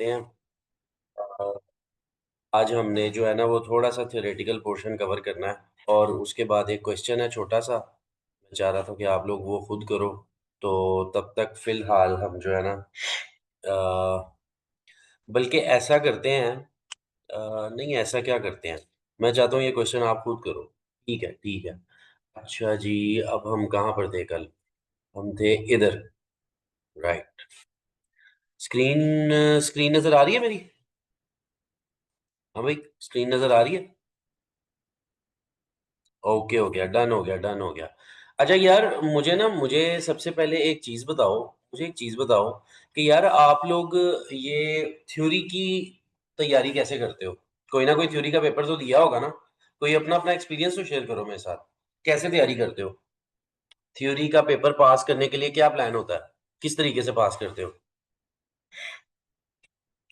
करते हैं। अ, आज हमने जो है ना वो थोड़ा सा थ्योरेटिकल पोर्शन कवर करना है और उसके बाद एक क्वेश्चन है छोटा सा। मैं चाह रहा था कि आप लोग वो खुद करो। तो तब तक फिलहाल हम जो है ना बल्कि ऐसा करते हैं। नहीं, ऐसा क्या करते हैं, मैं चाहता हूँ ये क्वेश्चन आप खुद करो। ठीक है, ठीक है। अच्छा जी, अब हम कहाँ पर थे कल? हम थे इधर। राइट। स्क्रीन स्क्रीन नजर आ रही है मेरी? हाँ भाई, स्क्रीन नजर आ रही है। ओके, हो गया, डन हो गया, डन हो गया। अच्छा यार, मुझे सबसे पहले एक चीज बताओ। मुझे एक चीज बताओ कि यार आप लोग ये थ्योरी की तैयारी कैसे करते हो? कोई ना कोई थ्योरी का पेपर तो दिया होगा ना। कोई अपना अपना एक्सपीरियंस तो शेयर करो मेरे साथ। कैसे तैयारी करते हो? थ्योरी का पेपर पास करने के लिए क्या प्लान होता है? किस तरीके से पास करते हो?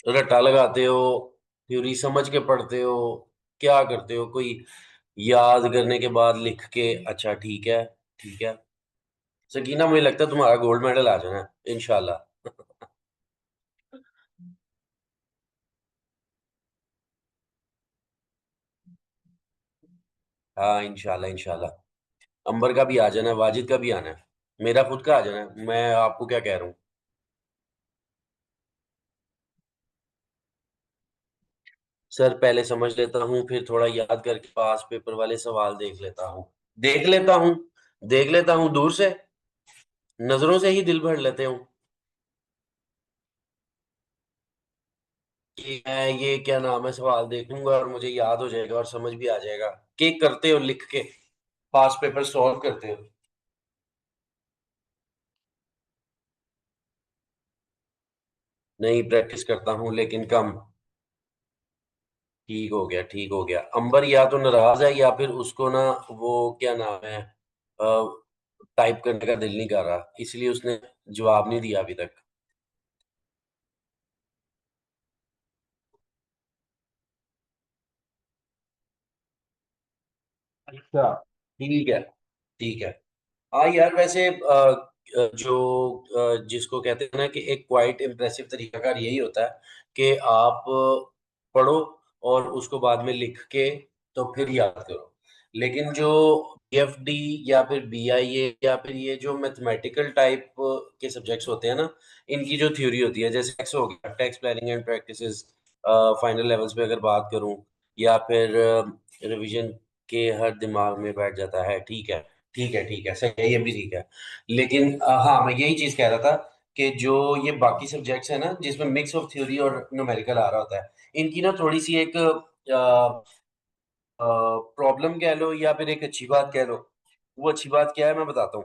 रट्टा लगाते हो? थ्योरी समझ के पढ़ते हो? क्या करते हो? कोई याद करने के बाद लिख के? अच्छा, ठीक है, ठीक है। सकीना, मुझे लगता है तुम्हारा गोल्ड मेडल आ जाना है इंशाल्लाह। हाँ, इंशाल्लाह, इंशाल्लाह। अंबर का भी आ जाना है, वाजिद का भी आना है। मेरा खुद का आ जाना है, मैं आपको क्या कह रहा हूँ। सर, पहले समझ लेता हूँ, फिर थोड़ा याद करके पास पेपर वाले सवाल देख लेता हूँ। देख लेता हूँ। देख लेता हूँ दूर से। नजरों से ही दिल भर लेते हूँ कि मैं ये क्या नाम है सवाल देखूंगा और मुझे याद हो जाएगा और समझ भी आ जाएगा। के करते हो लिख के? पास पेपर सॉल्व करते हो? नहीं, प्रैक्टिस करता हूँ लेकिन कम। ठीक हो गया, ठीक हो गया। अंबर या तो नाराज है या फिर उसको ना वो क्या नाम है टाइप करने का दिल नहीं कर रहा, इसलिए उसने जवाब नहीं दिया अभी तक। अच्छा, ठीक है, ठीक है। हाँ यार, वैसे जिसको कहते हैं ना कि एक क्वाइट इम्प्रेसिव तरीका कार यही होता है कि आप पढ़ो और उसको बाद में लिख के तो फिर याद करो। लेकिन जो बीएफडी या फिर बीआईए या फिर ये जो मैथमेटिकल टाइप के सब्जेक्ट्स होते हैं ना, इनकी जो थ्योरी होती है, जैसे टैक्स हो गया, tax planning and practices, final levels पे अगर बात करूं, या फिर रिवीजन के हर दिमाग में बैठ जाता है। ठीक है, ठीक है, ठीक है, सही है, ये भी ठीक है। लेकिन हाँ, मैं यही चीज कह रहा था कि जो ये बाकी सब्जेक्ट्स है ना जिसमें मिक्स ऑफ थ्योरी और न्यूमेरिकल आ रहा होता है, इनकी ना थोड़ी सी एक प्रॉब्लम कह लो या फिर एक अच्छी बात कह लो। वो अच्छी बात क्या है मैं बताता हूँ।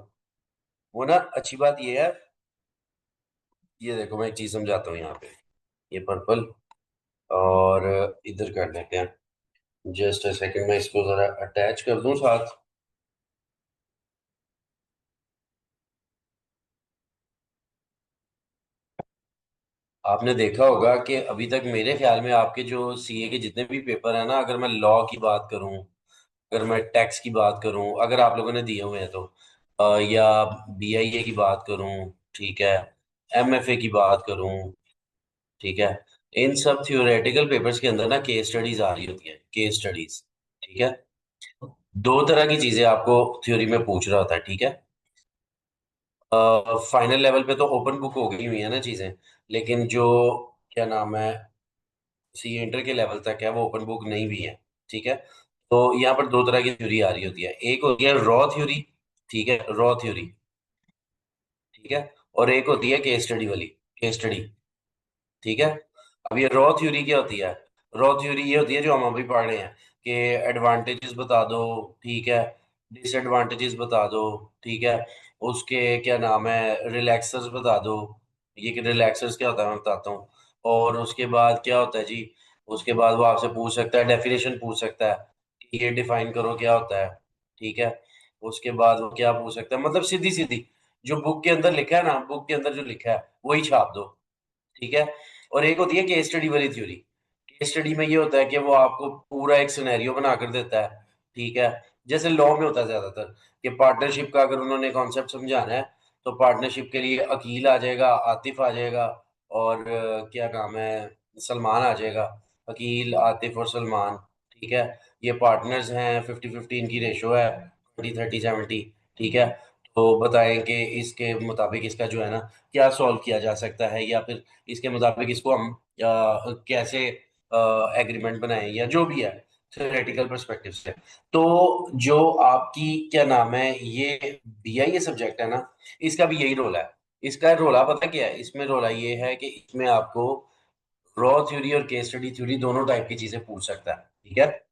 वो ना अच्छी बात ये है, ये देखो मैं एक चीज समझाता हूँ यहाँ पे। ये पर्पल और इधर कर लेते हैं। जस्ट अ सेकंड, मैं इसको जरा अटैच कर दूं साथ। आपने देखा होगा कि अभी तक मेरे ख्याल में आपके जो सीए के जितने भी पेपर है ना, अगर मैं लॉ की बात करूं, अगर मैं टैक्स की बात करूं, अगर आप लोगों ने दिए हुए हैं तो या बीआईए की बात करूं, ठीक है, एमएफए की बात करूं, ठीक है, इन सब थियोरेटिकल पेपर्स के अंदर ना केस स्टडीज आ रही होती है, केस स्टडीज। ठीक है। दो तरह की चीजें आपको थ्योरी में पूछ रहा होता है, ठीक है। फाइनल लेवल पे तो ओपन बुक हो गई हुई है ना चीजें, लेकिन जो क्या नाम है सी इंटर के लेवल तक है वो ओपन बुक नहीं भी है। ठीक है। तो यहाँ पर दो तरह की थ्योरी आ रही होती है, एक होती है रॉ थ्योरी। ठीक है, रॉ थ्योरी। ठीक है। और एक होती है केस स्टडी वाली, केस स्टडी। ठीक है। अब ये रॉ थ्योरी क्या होती है? रॉ थ्योरी ये होती है जो हम अभी पढ़ रहे हैं कि एडवांटेजेस बता दो, ठीक है, डिसएडवांटेजेस बता दो, ठीक है, उसके क्या नाम है रिलैक्सर्स बता दो। ये कि रिलैक्सर्स क्या होता है मैं बताता हूँ। और उसके बाद क्या होता है जी, उसके बाद वो आपसे पूछ सकता है, डेफिनेशन पूछ सकता है कि ये डिफाइन करो क्या होता है। ठीक है। उसके बाद वो क्या पूछ सकता है, मतलब सीधी सीधी जो बुक के अंदर लिखा है ना, बुक के अंदर जो लिखा है वही छाप दो। ठीक है। और एक होती है केस स्टडी वाली थ्योरी। केस स्टडी में ये होता है कि वो आपको पूरा एक सिनेरियो बना कर देता है। ठीक है। जैसे लॉ में होता है ज्यादातर कि पार्टनरशिप का अगर उन्होंने कॉन्सेप्ट समझाना है तो पार्टनरशिप के लिए अकील आ जाएगा, आतिफ आ जाएगा, और क्या नाम है, सलमान आ जाएगा, अकील, आतिफ और सलमान। ठीक है, ये पार्टनर्स हैं, 50-50 इनकी रेशो है, 20-30-70। ठीक है, तो बताएं कि इसके मुताबिक इसका जो है ना क्या सॉल्व किया जा सकता है, या फिर इसके मुताबिक इसको हम कैसे एग्रीमेंट बनाएं, या जो भी है थ्योरेटिकल पर्सपेक्टिव से। तो जो आपकी क्या नाम है ये बीआईए सब्जेक्ट है ना, इसका भी यही रोल है। इसका रोला पता क्या है, इसमें रोला ये है कि इसमें आपको रॉ थ्योरी और केस स्टडी थ्योरी दोनों टाइप की चीजें पूछ सकता है। ठीक है,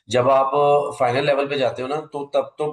जब आप फाइनल लेवल पे जाते हो ना, तो तब तो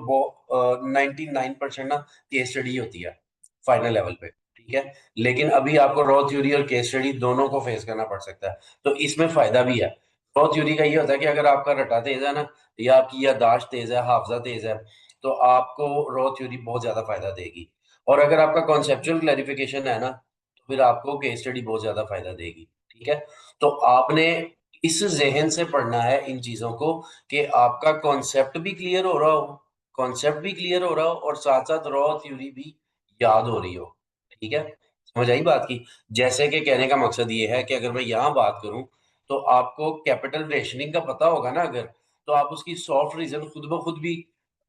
99% ना केस स्टडी होती है फाइनल लेवल पे। ठीक है, लेकिन अभी आपको रॉ थ्योरी और केस स्टडी दोनों को फेस करना पड़ सकता है, तो इसमें फायदा भी है। रॉ थ्योरी का ये होता है कि अगर आपका रटा तेज है ना, या आपकी याददाश्त तेज है, हाफजा तेज है, तो आपको रॉ थ्योरी बहुत ज्यादा फायदा देगी। और अगर आपका कॉन्सेप्चुअल क्लैरिफिकेशन है ना, तो फिर आपको केस स्टडी बहुत ज्यादा फायदा देगी। ठीक है, तो आपने इस जहन से पढ़ना है इन चीजों को, कि आपका कॉन्सेप्ट भी क्लियर हो रहा हो, कॉन्सेप्ट भी क्लियर हो रहा हो, और साथ साथ रॉ थ्योरी भी याद हो रही हो। ठीक है, समझ आई बात की। जैसे कि कहने का मकसद ये है कि अगर मैं यहाँ बात करूं, तो आपको कैपिटल रेशनिंग का पता होगा ना अगर, तो आप उसकी सॉफ्ट रीजन खुद ब खुद भी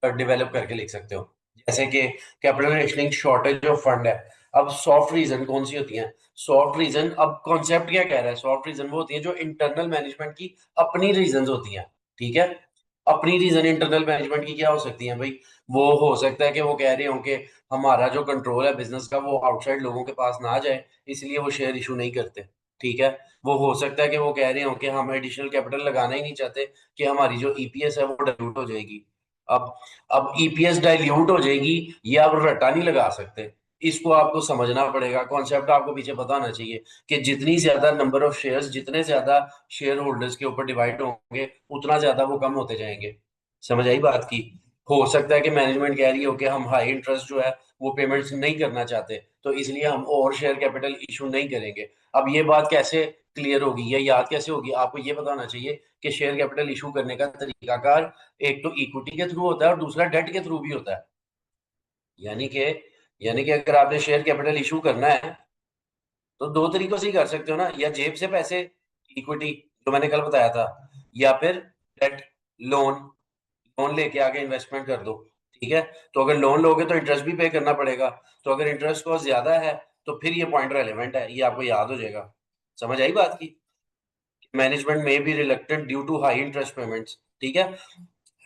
डेवलप करके लिख सकते हो। जैसे कि capital rationing shortage of fund है। अब सॉफ्ट रीजन कौन सी होती है? सॉफ्ट रीजन, अब कॉन्सेप्ट क्या कह रहा है, सॉफ्ट रीजन वो होती है जो इंटरनल मैनेजमेंट की अपनी रीजन होती हैं। ठीक है, अपनी रीजन इंटरनल मैनेजमेंट की क्या हो सकती है भाई? वो हो सकता है कि वो कह रहे हो कि हमारा जो कंट्रोल है बिजनेस का वो आउटसाइड लोगों के पास ना जाए, इसलिए वो शेयर इशू नहीं करते। ठीक है, वो हो सकता है कि वो कह रहे हो कि हम एडिशनल कैपिटल लगाना ही नहीं चाहते, कि हमारी जो ईपीएस है वो डाइल्यूट हो जाएगी। अब अब ईपीएस डाइल्यूट हो जाएगी, ये आप रटा नहीं लगा सकते। इसको आपको समझना पड़ेगा, कॉन्सेप्ट आपको पीछे पता होना चाहिए कि जितनी ज्यादा नंबर ऑफ शेयर्स, जितने ज्यादा शेयर होल्डर्स के ऊपर डिवाइड होंगे, उतना ज्यादा वो कम होते जाएंगे। समझ आई बात की? हो सकता है कि मैनेजमेंट कह रही हो कि हम हाई इंटरेस्ट जो है वो पेमेंट्स नहीं करना चाहते, तो इसलिए हम और शेयर कैपिटल इशू नहीं करेंगे। अब ये बात कैसे क्लियर होगी या याद कैसे होगी? आपको ये पता होना चाहिए कि शेयर कैपिटल इशू करने का तरीकाकार एक तो इक्विटी के थ्रू होता है, और दूसरा डेट के थ्रू भी होता है। यानी कि यानी कि अगर आपने शेयर कैपिटल इशू करना है, तो दो तरीकों से ही कर सकते हो ना, या जेब से पैसे, इक्विटी जो मैंने कल बताया था, या फिर डेट, लोन, लोन लेके आके इन्वेस्टमेंट कर दो। ठीक है, तो अगर लोन लोगे तो इंटरेस्ट भी पे करना पड़ेगा, तो अगर इंटरेस्ट कॉस्ट ज्यादा है, तो फिर ये पॉइंट रेलेवेंट है, ये आपको याद हो जाएगा। समझ आई बात की? मैनेजमेंट में भी reluctant due to high interest payments. ठीक है,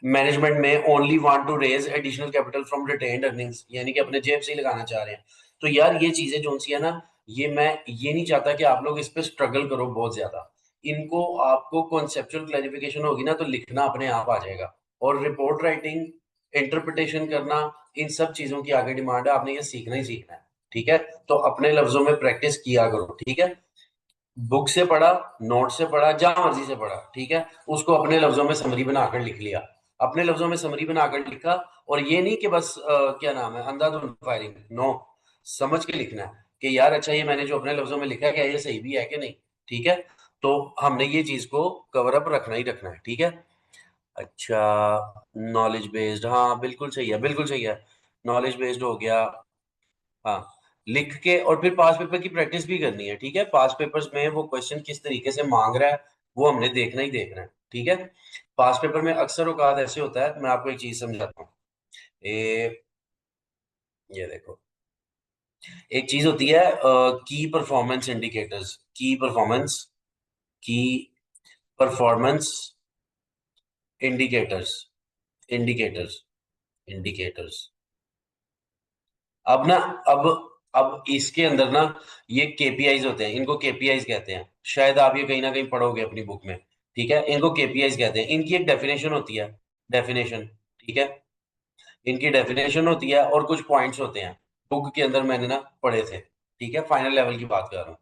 मैनेजमेंट में only want to raise additional capital from retained earnings, यानी कि अपने जेब से ही लगाना चाह रहे हैं। तो यार ये चीजें जो सी है ना, ये मैं ये नहीं चाहता कि आप लोग इस पे स्ट्रगल करो बहुत ज्यादा। इनको आपको कॉन्सेप्चुअल क्लैरिफिकेशन होगी ना, तो लिखना अपने आप आ जाएगा। और रिपोर्ट राइटिंग, इंटरप्रिटेशन करना, इन सब चीजों की आगे डिमांड है, आपने ये सीखना ही सीखना है। ठीक है, तो अपने लफ्जों में प्रैक्टिस किया करो। ठीक है, बुक से पढ़ा, नोट से पढ़ा, जहां मर्जी से पढ़ा, ठीक है, उसको अपने लफ्जों में समरी बनाकर लिख लिया। अपने लफ्जों में समरी बनाकर लिखा, और ये नहीं कि बस क्या नाम है अंधाधुंध फायरिंग, नो, समझ के लिखना है कि यार अच्छा ये मैंने जो अपने लफ्जों में लिखा है क्या ये सही भी है कि नहीं। ठीक है, तो हमने ये चीज को कवर अप रखना ही रखना है। ठीक है, अच्छा, नॉलेज बेस्ड, हाँ बिल्कुल सही है, बिल्कुल सही है। नॉलेज बेस्ड हो गया। हाँ, लिख के और फिर पास पेपर की प्रैक्टिस भी करनी है। ठीक है, पास पेपर्स में वो क्वेश्चन किस तरीके से मांग रहा है, वो हमने देखना ही देखना है। ठीक है, पास पेपर में अक्सर औकात ऐसे होता है, मैं आपको एक चीज समझाता हूँ। ये देखो, एक चीज होती है की परफॉर्मेंस इंडिकेटर्स, की परफॉर्मेंस, की परफॉर्मेंस इंडिकेटर्स, इंडिकेटर्स, इंडिकेटर्स। अब ना, अब अब इसके अंदर ना ये केपीआईज होते हैं, इनको केपीआईज कहते हैं। शायद आप ये कहीं ना कहीं पढ़ोगे अपनी बुक में। ठीक है, इनको केपीआईज कहते हैं, इनकी एक डेफिनेशन होती है, डेफिनेशन। ठीक है, इनकी डेफिनेशन होती है और कुछ पॉइंट्स होते हैं, बुक के अंदर मैंने ना पढ़े थे। ठीक है, फाइनल लेवल की बात कर रहा हूँ,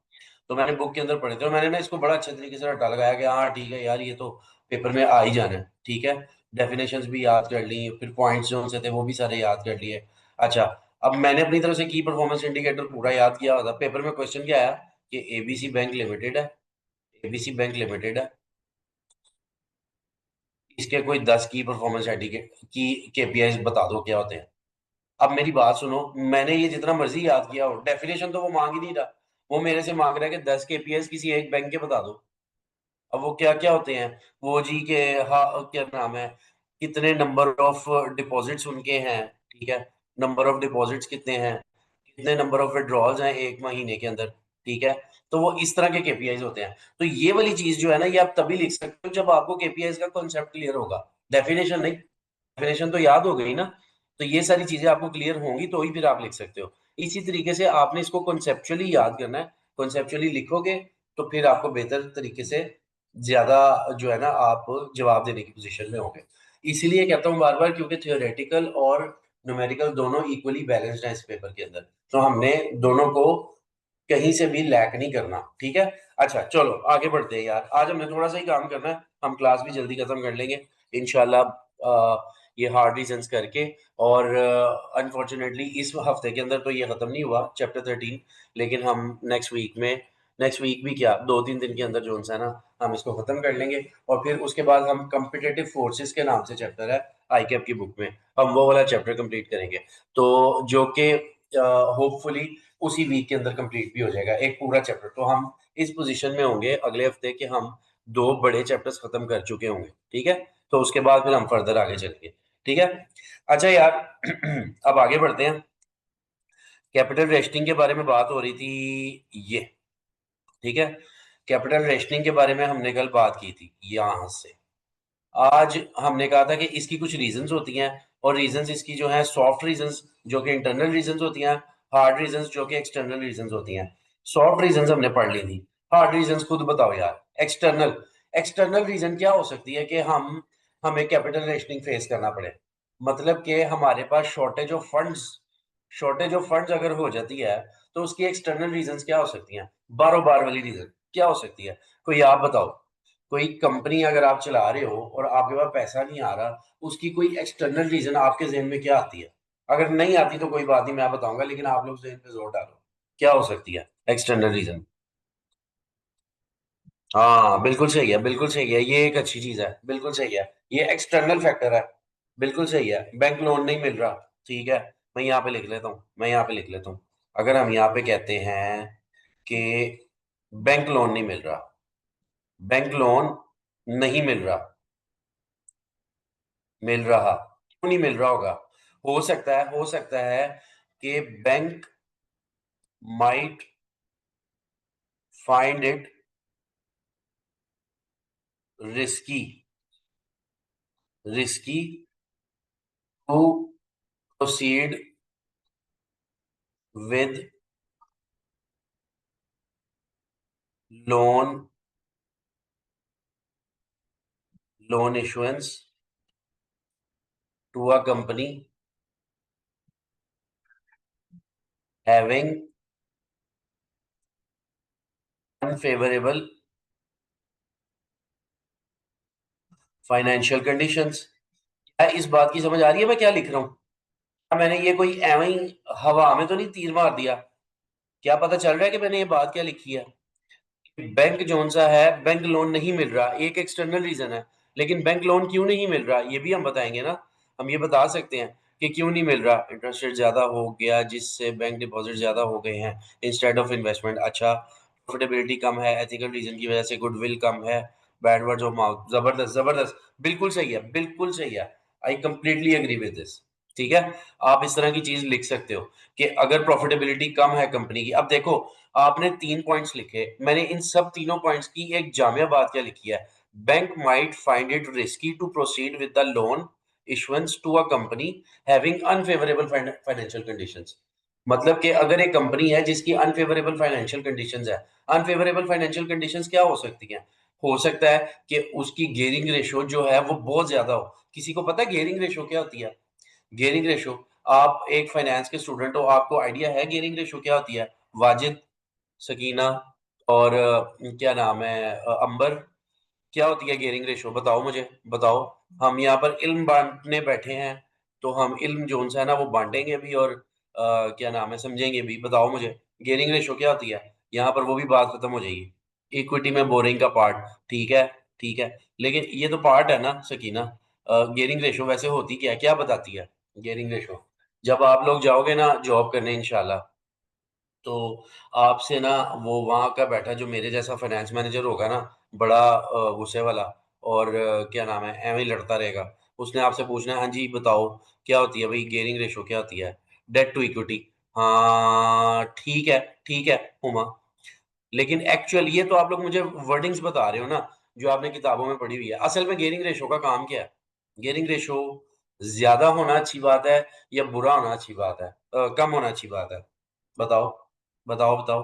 तो मैंने बुक के अंदर पढ़े थे, और मैंने ना इसको बड़ा अच्छे तरीके से रट्टा लगाया कि हाँ ठीक है यार, ये तो पेपर में आ ही जाना है। ठीक है, डेफिनेशंस भी याद कर ली, फिर पॉइंट्स जो से थे वो भी सारे याद कर लिए। अच्छा, अब मैंने अपनी तरफ से की परफॉर्मेंस इंडिकेटर पूरा याद किया हुआ था। पेपर में क्वेश्चन क्या आया कि एबीसी बैंक लिमिटेड है, एबीसी बैंक लिमिटेड है, इसके कोई 10 की परफॉर्मेंस इंडिकेट की केपीआई बता दो क्या होते हैं। अब मेरी बात सुनो, मैंने ये जितना मर्जी याद किया हो, डेफिनेशन तो वो मांग ही नहीं रहा। वो मेरे से मांग रहा है कि 10 केपीआई किसी एक बैंक के बता दो। अब वो क्या क्या होते हैं? वो जी के, हाँ क्या नाम है, कितने नंबर ऑफ डिपॉजिट्स उनके हैं, ठीक है, नंबर ऑफ डिपॉजिट्स कितने हैं, कितने नंबर ऑफ विड्रॉल्स हैं एक महीने के अंदर, ठीक है। तो वो इस तरह के केपीआईज होते हैं। तो ये वाली चीज जो है ना, ये आप तभी लिख सकते हो जब आपको केपीआईज का कॉन्सेप्ट क्लियर होगा। डेफिनेशन नहीं, डेफिनेशन तो याद हो गई ना। तो ये सारी चीजें आपको क्लियर होंगी तो ही फिर आप लिख सकते हो। इसी तरीके से आपने इसको कॉन्सेप्चुअली याद करना है। कॉन्सेप्चुअली लिखोगे तो फिर आपको बेहतर तरीके से ज्यादा जो है ना, आप जवाब देने की पोजीशन में होंगे। इसीलिए कहता हूँ बार बार, क्योंकि थियोरेटिकल और न्यूमेरिकल दोनों इक्वली बैलेंस्ड है इस पेपर के अंदर। तो हमने दोनों को कहीं से भी लैक नहीं करना, ठीक है। अच्छा चलो आगे बढ़ते हैं यार, आज हमने थोड़ा सा ही काम करना है, हम क्लास भी जल्दी खत्म कर लेंगे इंशाल्लाह, ये हार्ड रीजंस करके। और अनफॉर्चुनेटली इस हफ्ते के अंदर तो ये खत्म नहीं हुआ चैप्टर 13, लेकिन हम नेक्स्ट वीक भी क्या, 2-3 दिन के अंदर जो है ना, हम इसको खत्म कर लेंगे। और फिर उसके बाद हम कम्पिटेटिव फोर्सेस के नाम से चैप्टर है आई कैप की बुक में, हम वो वाला चैप्टर कंप्लीट करेंगे। तो जो कि होपफुली उसी वीक के अंदर कंप्लीट भी हो जाएगा एक पूरा चैप्टर। तो हम इस पोजीशन में होंगे अगले हफ्ते कि हम 2 बड़े चैप्टर्स खत्म कर चुके होंगे, ठीक है। तो उसके बाद फिर हम फर्दर आगे चलेंगे, ठीक है। अच्छा यार अब आगे बढ़ते हैं। कैपिटल रेशनिंग के बारे में बात हो रही थी, ये ठीक है। कैपिटल रेशनिंग के बारे में हमने कल बात की थी यहां से। आज हमने कहा था कि इसकी कुछ रीजंस होती हैं, और रीजंस इसकी जो है सॉफ्ट रीजंस जो कि इंटरनल रीजंस होती हैं, हार्ड रीजंस जो कि एक्सटर्नल रीजंस होती हैं। सॉफ्ट रीजंस हमने पढ़ ली थी, हार्ड रीजंस खुद बताओ यार। एक्सटर्नल एक्सटर्नल रीजन क्या हो सकती है कि हमें कैपिटल रेशनिंग फेस करना पड़े। मतलब कि हमारे पास शॉर्टेज ऑफ फंड्स अगर हो जाती है, तो उसकी एक्सटर्नल रीजंस क्या हो सकती हैं? बारो बार वाली रीजन क्या हो सकती है? कोई आप बताओ। कोई कंपनी अगर आप चला रहे हो और आपके पास पैसा नहीं आ रहा, उसकी कोई एक्सटर्नल रीजन आपके जहन में क्या आती है? अगर नहीं आती तो कोई बात नहीं, मैं बताऊंगा, लेकिन आप लोग जहन पे जोर डालो, क्या हो सकती है एक्सटर्नल रीजन? हाँ बिल्कुल सही है, बिल्कुल सही है, ये एक अच्छी चीज है, बिल्कुल सही है। ये एक्सटर्नल फैक्टर है, बिल्कुल सही है। बैंक लोन नहीं मिल रहा, ठीक है। मैं यहाँ पे लिख लेता हूँ। अगर हम यहाँ पे कहते हैं कि बैंक लोन नहीं मिल रहा, बैंक लोन नहीं मिल रहा, मिल रहा, क्यों नहीं मिल रहा होगा? हो सकता है कि bank might find it risky risky to proceed with loan loan issuance to a company having unfavourable financial conditions. क्या इस बात की समझ आ रही है मैं क्या लिख रहा हूँ? क्या मैंने ये कोई एवं ही हवा में तो नहीं तीर मार दिया? क्या पता चल रहा है कि मैंने ये बात क्या लिखी है? बैंक जोन सा है, बैंक लोन नहीं मिल रहा, एक एक्सटर्नल रीजन है। लेकिन बैंक लोन क्यों नहीं मिल रहा ये भी हम बताएंगे ना। हम ये बता सकते हैं कि क्यों नहीं मिल रहा। इंटरेस्ट रेट ज्यादा हो गया जिससे बैंक डिपॉजिट ज्यादा हो गए हैं इंस्टेड ऑफ इन्वेस्टमेंट। अच्छा, प्रॉफिटेबिलिटी कम है, एथिकल रीजन की वजह से गुडविल कम है, बैड वर्ड ऑफ माउथ। जबरदस्त जबरदस्त, बिल्कुल सही है, बिल्कुल सही है। I completely agree with this, ठीक है। आप इस तरह की चीज लिख सकते हो कि अगर प्रॉफिटेबिलिटी कम है कंपनी की। अब देखो, आपने 3 पॉइंट्स लिखे, मैंने इन सब तीनों पॉइंट्स की एक जामिया बात क्या लिखी है? Bank might find it risky to proceed with the loan issuance to a company having unfavourable financial conditions. मतलब कि अगर एक कंपनी है जिसकी अनफेवरेबल फाइनेंशियल कंडीशंस है, अनफेवरेबल फाइनेंशियल कंडीशंस क्या हो सकती हैं? हो सकता है कि उसकी गेयरिंग रेशो जो है वो बहुत ज्यादा हो। किसी को पता है गेयरिंग रेशो क्या होती है? गेयरिंग रेशो, आप एक फाइनेंस के स्टूडेंट हो, आपको आइडिया है गेयरिंग रेशो क्या होती है? वाजिद, सकीना और क्या नाम है, अंबर, क्या होती है गेयरिंग रेशो? बताओ मुझे, बताओ। हम यहाँ पर इल्म बांटने बैठे हैं, तो हम इल्म जोन सा है ना वो बांटेंगे भी, और क्या नाम है समझेंगे भी। बताओ मुझे गेयरिंग रेशो क्या होती है? यहाँ पर वो भी बात खत्म हो जाएगी। इक्विटी में बोरिंग का पार्ट, ठीक है, ठीक है। लेकिन ये तो पार्ट है ना सकीना। गेयरिंग रेशो वैसे होती क्या है, क्या बताती है गेयरिंग रेशो? जब आप लोग जाओगे ना जॉब करने इंशाल्लाह, तो आपसे ना, वो वहां का बैठा जो मेरे जैसा फाइनेंस मैनेजर होगा ना, बड़ा गुस्से वाला, और क्या नाम है, एवं ही लड़ता रहेगा। उसने आपसे पूछना है, हाँ जी बताओ क्या होती है भाई, गेयरिंग रेशो क्या होती है, डेट टू इक्विटी। हाँ ठीक है, ठीक है हुमा। लेकिन एक्चुअल ये तो आप लोग मुझे वर्डिंग्स बता रहे हो ना, जो आपने किताबों में पढ़ी हुई है। असल में गेयरिंग रेशो का काम क्या है? गेयरिंग रेशो ज्यादा होना अच्छी बात है या बुरा होना अच्छी बात है, कम होना अच्छी बात है? बताओ, बताओ बताओ।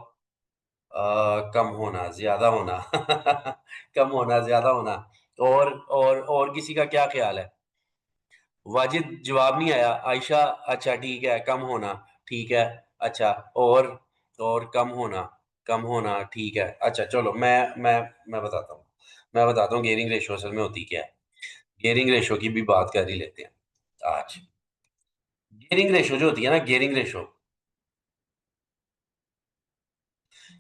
कम होना, ज्यादा होना कम होना, ज्यादा होना। और किसी का क्या ख्याल है? वाजिद जवाब नहीं आया। आयशा, अच्छा ठीक है, कम होना, ठीक है। अच्छा, और कम होना, कम होना ठीक है। अच्छा चलो, मैं बताता हूँ, मैं बताता हूँ गेयरिंग रेशो असल में होती क्या है। गेयरिंग रेशो की भी बात कर ही लेते हैं आज। गेयरिंग रेशो जो होती है ना, गेयरिंग रेशो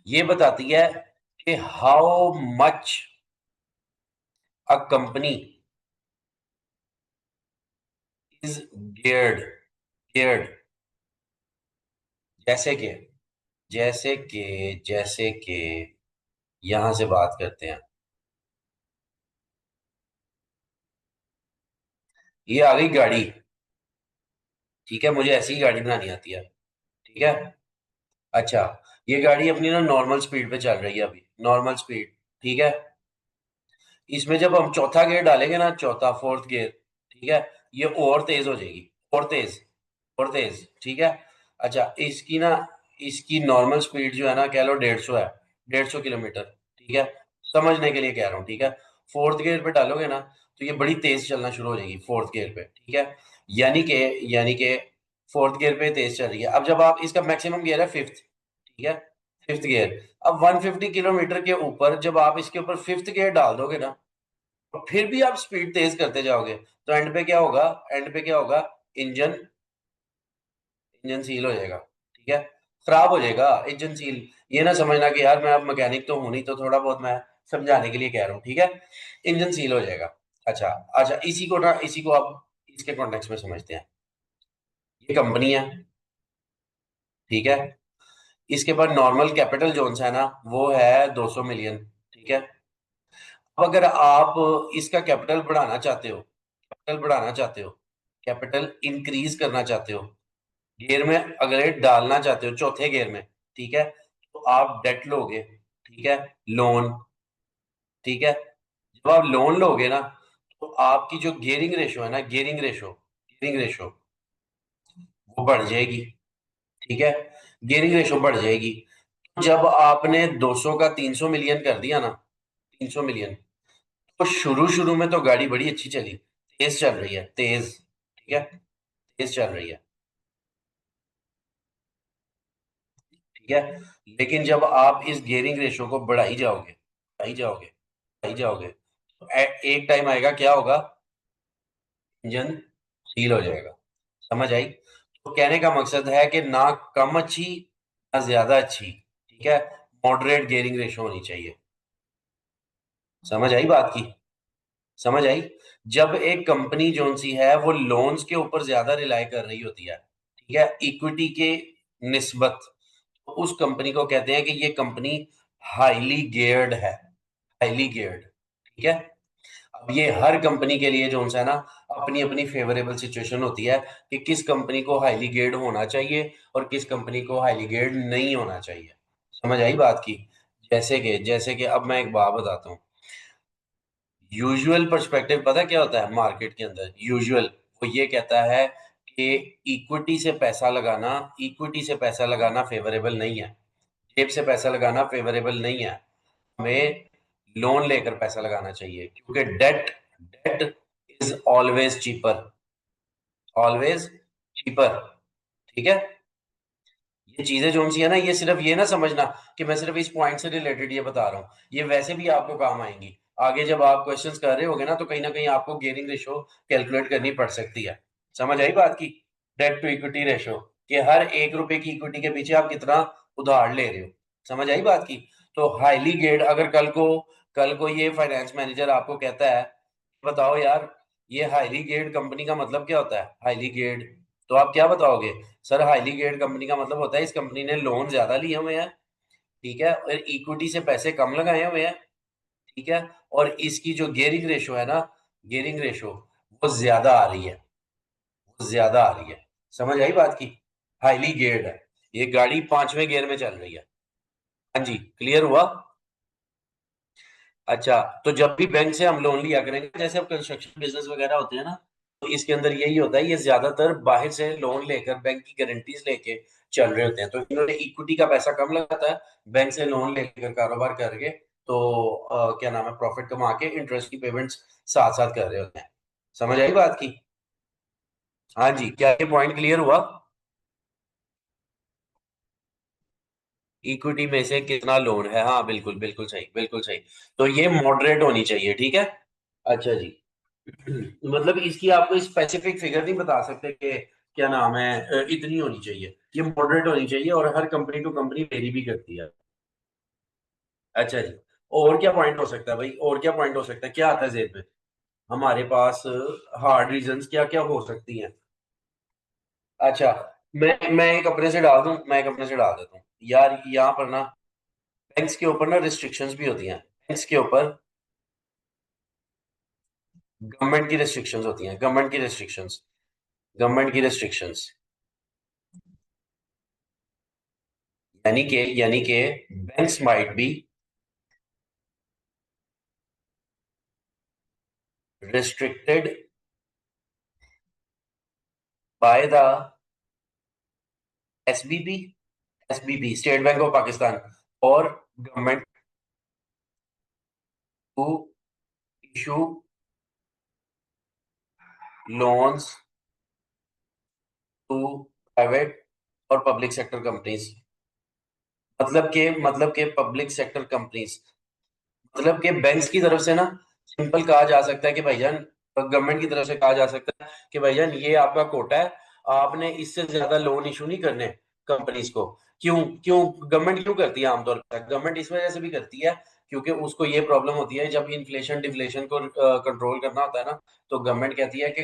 ये बताती है कि how much a company is geared, geared। जैसे कि जैसे कि यहां से बात करते हैं। ये आ गई गाड़ी, ठीक है, मुझे ऐसी ही गाड़ी बनानी आती है, ठीक है। अच्छा, ये गाड़ी अपनी ना नॉर्मल स्पीड पे चल रही है अभी, नॉर्मल स्पीड, ठीक है। इसमें जब हम चौथा गियर डालेंगे ना, चौथा फोर्थ गियर, ठीक है, ये और तेज हो जाएगी, और तेज, और तेज, ठीक है। अच्छा, इसकी ना, इसकी नॉर्मल स्पीड जो है ना, कह लो 150 है, 150 किलोमीटर, ठीक है। समझने के लिए कह रहा हूँ, ठीक है। फोर्थ गियर पे डालोगे ना, तो ये बड़ी तेज चलना शुरू हो जाएगी फोर्थ गियर पे, ठीक है। यानी कि फोर्थ गियर पे तेज चल रही है। अब जब आप, इसका मैक्सिमम गियर है फिफ्थ, ठीक है, फिफ्थ गियर। अब 150 किलोमीटर के ऊपर जब आप इसके ऊपर फिफ्थ गियर डाल दोगे ना, और फिर भी आप स्पीड तेज करते जाओगे, तो एंड पे क्या होगा? एंड पे क्या होगा? इंजन, इंजन सील हो जाएगा, ठीक है, खराब हो जाएगा इंजन सील। ये ना समझना कि यार मैं अब मैकेनिक तो हूं नहीं, तो थोड़ा बहुत मैं समझाने के लिए कह रहा हूँ, ठीक है। इंजन सील हो जाएगा। अच्छा, अच्छा, इसी को ना, इसी को आप इसके कॉन्टेक्स्ट में समझते हैं। ये कंपनी है, ठीक है। इसके पास नॉर्मल कैपिटल जोन है ना, वो है 200 मिलियन, ठीक है। अब अगर आप इसका कैपिटल बढ़ाना चाहते हो, कैपिटल बढ़ाना चाहते हो, कैपिटल इंक्रीज करना चाहते हो, गियर में अगले डालना चाहते हो चौथे गियर में, ठीक है, तो आप डेट लोगे, ठीक है, लोन, ठीक है। जब आप लोन लोगे ना, तो आपकी जो गियरिंग रेशो है ना, गियरिंग रेशो वो बढ़ जाएगी, ठीक है। गियरिंग रेशो बढ़ जाएगी। जब आपने 200 का 300 मिलियन कर दिया ना, 300 मिलियन, तो शुरू शुरू में तो गाड़ी बड़ी अच्छी चली, तेज चल रही है, तेज, ठीक है, तेज चल रही है, ठीक है। लेकिन जब आप इस गियरिंग रेशो को बढ़ाई जाओगे, बढ़ाई जाओगे, बढ़ाई जाओगे, तो एक टाइम आएगा, क्या होगा? इंजन सील हो जाएगा। समझ आई? तो कहने का मकसद है कि ना कम अच्छी, ना ज्यादा अच्छी, ठीक है, मॉडरेट गियरिंग रेशो होनी चाहिए। समझ आई बात की? समझ आई? जब एक कंपनी जोन सी है वो लोन्स के ऊपर ज्यादा रिलाई कर रही होती है, ठीक है, इक्विटी के निस्बत, तो उस कंपनी को कहते हैं कि ये कंपनी हाईली गियर्ड है, हाईली गियर्ड, ठीक है। अब ये हर कंपनी के लिए जो है ना, अपनी अपनी फेवरेबल सिचुएशन होती है कि किस कंपनी को हाईली गियर्ड होना चाहिए और किस कंपनी को हाईली गियर्ड नहीं होना चाहिए। समझ आई बात की? जैसे कि अब मैं एक बात बताता हूँ। यूजुअल पर्सपेक्टिव पता क्या होता है मार्केट के अंदर? यूजुअल, वो ये कहता है कि इक्विटी से पैसा लगाना, इक्विटी से पैसा लगाना फेवरेबल नहीं है, जेब से पैसा लगाना फेवरेबल नहीं है। हमें लोन लेकर पैसा लगाना चाहिए, क्योंकि debt, debt is always cheaper, always cheaper, ठीक है। ये चीजें जो सी है ना, ये सिर्फ ये ना समझना कि मैं सिर्फ इस पॉइंट से रिलेटेड ये बता रहा हूँ, ये वैसे भी आपको काम आएंगी। आगे जब आप क्वेश्चंस कर रहे होगे ना, तो कहीं ना कहीं आपको गियरिंग रेशो कैलकुलेट करनी पड़ सकती है। समझ आई बात की? डेट टू इक्विटी रेशो, कि हर 1 रुपए की इक्विटी के पीछे आप कितना उधार ले रहे हो। समझ आई बात की? तो हाईली गेड, अगर कल को ये फाइनेंस मैनेजर आपको कहता है, बताओ यार, ये हाईली गेड कंपनी का मतलब क्या होता है? हाईली गेड तो आप क्या बताओगे? सर हाईली गेयर्ड कंपनी का मतलब होता है इस कंपनी ने लोन ज्यादा लिए हुए हैं, ठीक है, और इक्विटी से पैसे कम लगाए हुए हैं, ठीक है, और इसकी जो गियरिंग रेशो है ना, गियरिंग रेशो वो ज्यादा आ रही है, वो ज्यादा आ रही है। समझ आई बात की? हाईली गियर्ड है, ये गाड़ी पांचवें गियर में चल रही है। हाँ जी, क्लियर हुआ? अच्छा, तो जब भी बैंक से हम लोन लिया करेंगे, जैसे अब कंस्ट्रक्शन बिजनेस वगैरह होते हैं ना, तो इसके अंदर यही होता है, ये ज्यादातर बाहर से लोन लेकर बैंक की गारंटीज लेके चल रहे होते हैं, तो इन्होंने इक्विटी का पैसा कम लगाता है, बैंक से लोन लेकर कारोबार करके, तो क्या नाम है, प्रॉफिट कमा के इंटरेस्ट की पेमेंट्स साथ साथ कर रहे होते हैं। समझ आई बात की? हाँ जी, क्या ये पॉइंट क्लियर हुआ? इक्विटी में से कितना लोन है, हाँ बिल्कुल बिल्कुल सही, बिल्कुल सही। तो ये मॉडरेट होनी चाहिए, ठीक है। अच्छा जी। मतलब इसकी आपको स्पेसिफिक फिगर नहीं बता सकते कि क्या नाम है, इतनी होनी चाहिए, ये मॉडरेट होनी चाहिए, और हर कंपनी टू कंपनी वेरी भी करती है। अच्छा जी। और क्या पॉइंट हो सकता है भाई, और क्या पॉइंट हो सकता है, क्या आता है जेब में हमारे पास? हार्ड रीजंस क्या क्या हो सकती हैं? अच्छा, मैं एक अपने से डाल दूं, मैं एक अपने से डाल देता हूँ यार, यहाँ पर ना बैंक्स के ऊपर ना रिस्ट्रिक्शंस भी होती हैं, बैंक्स के ऊपर गवर्नमेंट की रिस्ट्रिक्शंस होती हैं, गवर्नमेंट की रिस्ट्रिक्शंस, गवर्नमेंट की रिस्ट्रिक्शंस, यानी कि banks might be restricted by the SBP, SBP State Bank of Pakistan, or government to issue loans to private और पब्लिक सेक्टर कंपनीज, मतलब के पब्लिक सेक्टर कंपनीज, मतलब कि बैंक्स की तरफ से ना सिंपल कहा जा सकता है कि भाईजान, गवर्नमेंट की तरफ से कहा जा सकता है कि भाईजान ये आपका कोटा है, आपने इससे ज्यादा लोन इशू नहीं करने कंपनीज को। क्यों? क्यों गवर्नमेंट क्यों करती है? आमतौर पर गवर्नमेंट इस वजह से भी करती है क्योंकि उसको ये प्रॉब्लम होती है, जब इन्फ्लेशन डिफ्लेशन को कंट्रोल करना होता है ना, तो गवर्नमेंट कहती है कि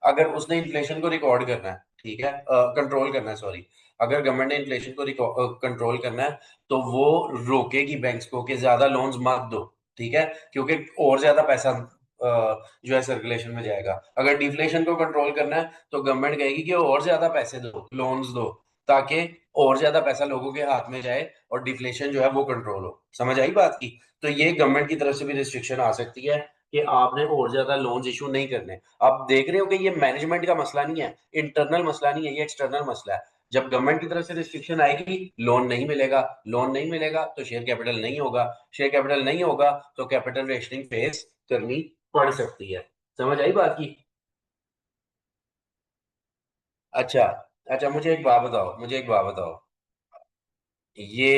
अगर उसने इन्फ्लेशन को रिकॉर्ड करना है, ठीक है, कंट्रोल करना है, सॉरी, अगर गवर्नमेंट ने इन्फ्लेशन को कंट्रोल करना है, तो वो रोकेगी बैंक्स को कि ज्यादा लोन्स मत दो, ठीक है, क्योंकि और ज्यादा पैसा जो है सर्कुलेशन में जाएगा। अगर डिफ्लेशन को कंट्रोल करना है, तो गवर्नमेंट कहेगी कि और ज्यादा पैसे दो, लोन्स दो, ताकि और ज्यादा पैसा लोगों के हाथ में जाए और डिफ्लेशन जो है वो कंट्रोल हो। समझ आई बात की? तो ये गवर्नमेंट की तरफ से भी रिस्ट्रिक्शन आ सकती है कि आपने और ज्यादा लोन्स इशू नहीं करने। आप देख रहे हो कि ये मैनेजमेंट का मसला नहीं है, इंटरनल मसला नहीं है, ये एक्सटर्नल मसला है। जब गवर्नमेंट की तरफ से रिस्ट्रिक्शन आएगी, लोन नहीं मिलेगा, लोन नहीं मिलेगा तो शेयर कैपिटल नहीं होगा, शेयर कैपिटल नहीं होगा तो कैपिटल रेशनिंग फेस करनी पड़ सकती है। समझ आई बात की? अच्छा, अच्छा, मुझे एक बात बताओ, मुझे एक बात बताओ, ये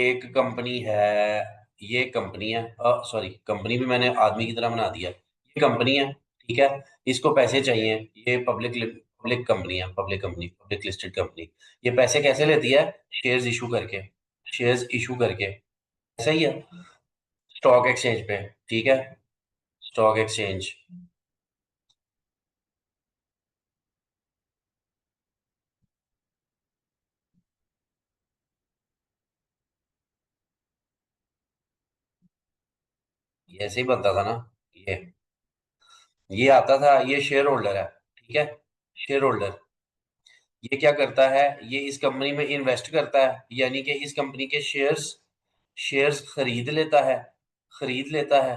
एक कंपनी है, ये कंपनी है, सॉरी, कंपनी भी मैंने आदमी की तरह बना दिया, ये कंपनी है, ठीक है, इसको पैसे चाहिए, ये पब्लिक पब्लिक कंपनी है, public company, public listed company, ये पैसे कैसे लेती है? शेयर्स इशू करके, शेयर्स इशू करके, ऐसा ही है, स्टॉक एक्सचेंज पे, ठीक है, स्टॉक एक्सचेंज। ये ऐसे ही बनता था ना, ये ये आता था, ये शेयर होल्डर है, ठीक है, शेयर होल्डर, ये क्या करता है, ये इस कंपनी में इन्वेस्ट करता है, यानी कि इस कंपनी के शेयर्स, शेयर्स खरीद लेता है, खरीद लेता है,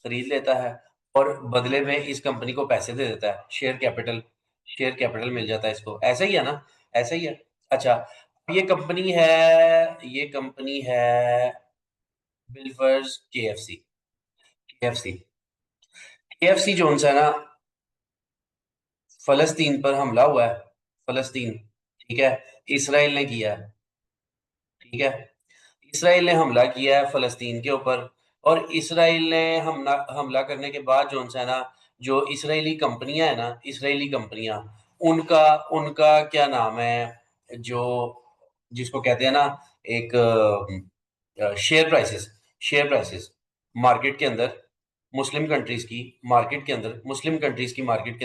खरीद लेता है, और बदले में इस कंपनी को पैसे दे देता है, शेयर कैपिटल, शेयर कैपिटल मिल जाता है इसको, ऐसा ही है ना, ऐसा ही है। अच्छा, ये कंपनी है, ये कंपनी है बिल्फर्स केएफसी, केएफसी, केएफसी जो है ना, फलस्तीन पर हमला हुआ है, फलस्तीन, ठीक है, इसराइल ने किया है, ठीक है, इसराइल ने हमला किया है फलस्तीन के ऊपर, और इसराइल ने हमला हमला करने के बाद जो है ना, जो इसराइली कंपनियां है ना, इसराइली कंपनियां, उनका उनका क्या नाम है, जो जिसको कहते हैं ना, एक share prices, share prices market के अंदर मुस्लिम कंट्रीज की मार्केट के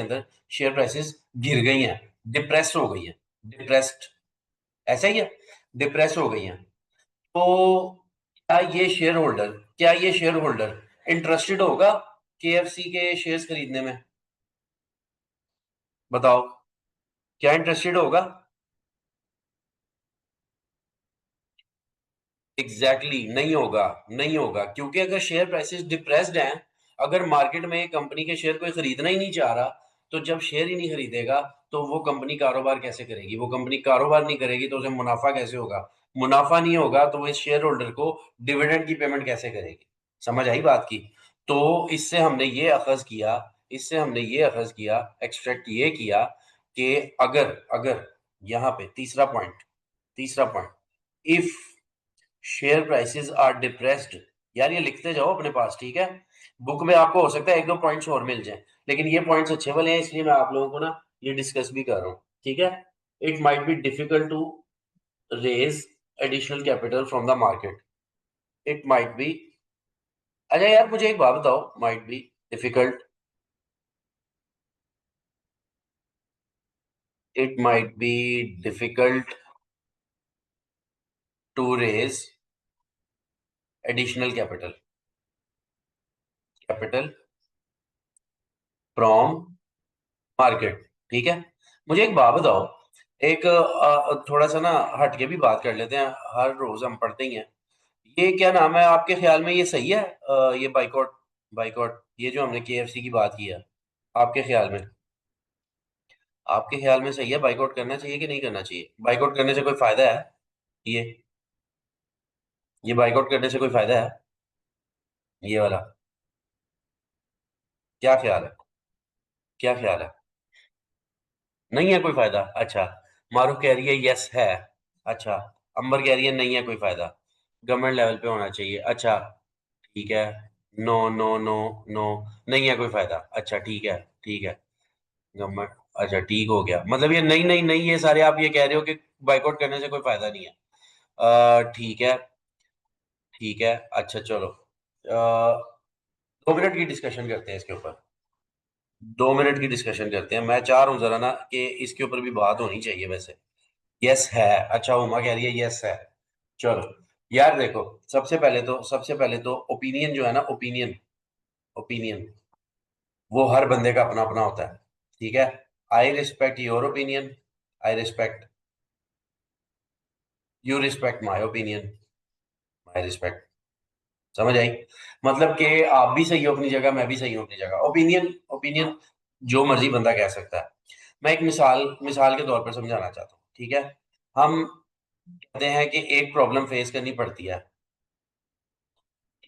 अंदर शेयर प्राइसेस गिर गई हैं, डिप्रेस्ड हो गई हैं, डिप्रेस्ड, ऐसा ही है, डिप्रेस हो गई हैं। तो क्या ये शेयर होल्डर इंटरेस्टेड होगा केएफसी के शेयर्स खरीदने में? बताओ, क्या इंटरेस्टेड होगा? एग्जैक्टली exactly, नहीं होगा, नहीं होगा, क्योंकि अगर शेयर प्राइसेस डिप्रेस्ड हैं, अगर मार्केट में कंपनी के शेयर कोई खरीदना ही नहीं चाह रहा, तो जब शेयर ही नहीं खरीदेगा तो वो कंपनी कारोबार कैसे करेगी? वो कंपनी कारोबार नहीं करेगी तो उसे मुनाफा कैसे होगा? मुनाफा नहीं होगा तो वो इस शेयर होल्डर को डिविडेंड की पेमेंट कैसे करेगी? समझ आई बात की? तो इससे हमने ये अखज किया, एक्सट्रैक्ट ये किया कि अगर अगर यहाँ पे तीसरा point, if share prices are depressed, यार ये लिखते जाओ अपने पास, ठीक है? बुक में आपको हो सकता है एक दो पॉइंट्स और मिल जाए, लेकिन ये पॉइंट्स अच्छे वाले हैं, इसलिए मैं आप लोगों को ना ये डिस्कस भी कर रहा हूँ, ठीक है? It might be difficult to raise additional capital from the market. It might be, अच्छा यार मुझे एक बात बताओ, might be difficult, it might be difficult to raise additional capital from market, ठीक है? मुझे एक बात बताओ, एक थोड़ा सा ना हट के भी बात कर लेते हैं, हर रोज हम पढ़ते ही हैं। ये क्या नाम है, आपके ख्याल में ये सही है? ये बाइकआउट ये जो हमने केएफसी की बात की है, आपके ख्याल में, आपके ख्याल में सही है? बाइकआउट करना चाहिए कि नहीं करना चाहिए? बाइकआउट करने से कोई फायदा है? ये ये बाइकआउट करने से कोई फायदा है? ये वाला, क्या ख्याल है? क्या ख्याल है? नहीं है कोई फायदा? अच्छा, मारूफ कह रही है यस है। अच्छा, अंबर कह रही है नहीं है कोई फायदा, गवर्नमेंट लेवल पे होना चाहिए। अच्छा, ठीक है। नो नो नो नो, नहीं है कोई फायदा। अच्छा ठीक है, ठीक है। गवर्नमेंट, अच्छा ठीक हो गया, मतलब ये नहीं नहीं नहीं, ये सारे आप ये कह रहे हो कि बाइकआउट करने से कोई फायदा नहीं है। ठीक है, ठीक है। अच्छा चलो, 2 मिनट की डिस्कशन करते हैं इसके ऊपर, 2 मिनट की डिस्कशन करते हैं। मैं चाह रहा हूँ जरा ना कि इसके ऊपर भी बात होनी चाहिए वैसे। यस है, अच्छा उमा कह रही है यस है। चलो यार देखो, सबसे पहले तो ओपिनियन जो है ना, ओपिनियन वो हर बंदे का अपना अपना होता है, ठीक है? I respect your opinion, I respect, you respect my opinion, my respect. समझ आई? मतलब कि आप भी सही हो अपनी जगह, मैं भी सही हूँ अपनी जगह। ओपिनियन, ओपिनियन जो मर्जी बंदा कह सकता है। मैं एक मिसाल मिसाल के तौर पर समझाना चाहता हूँ, ठीक है? हम कहते हैं कि एक प्रॉब्लम फेस करनी पड़ती है,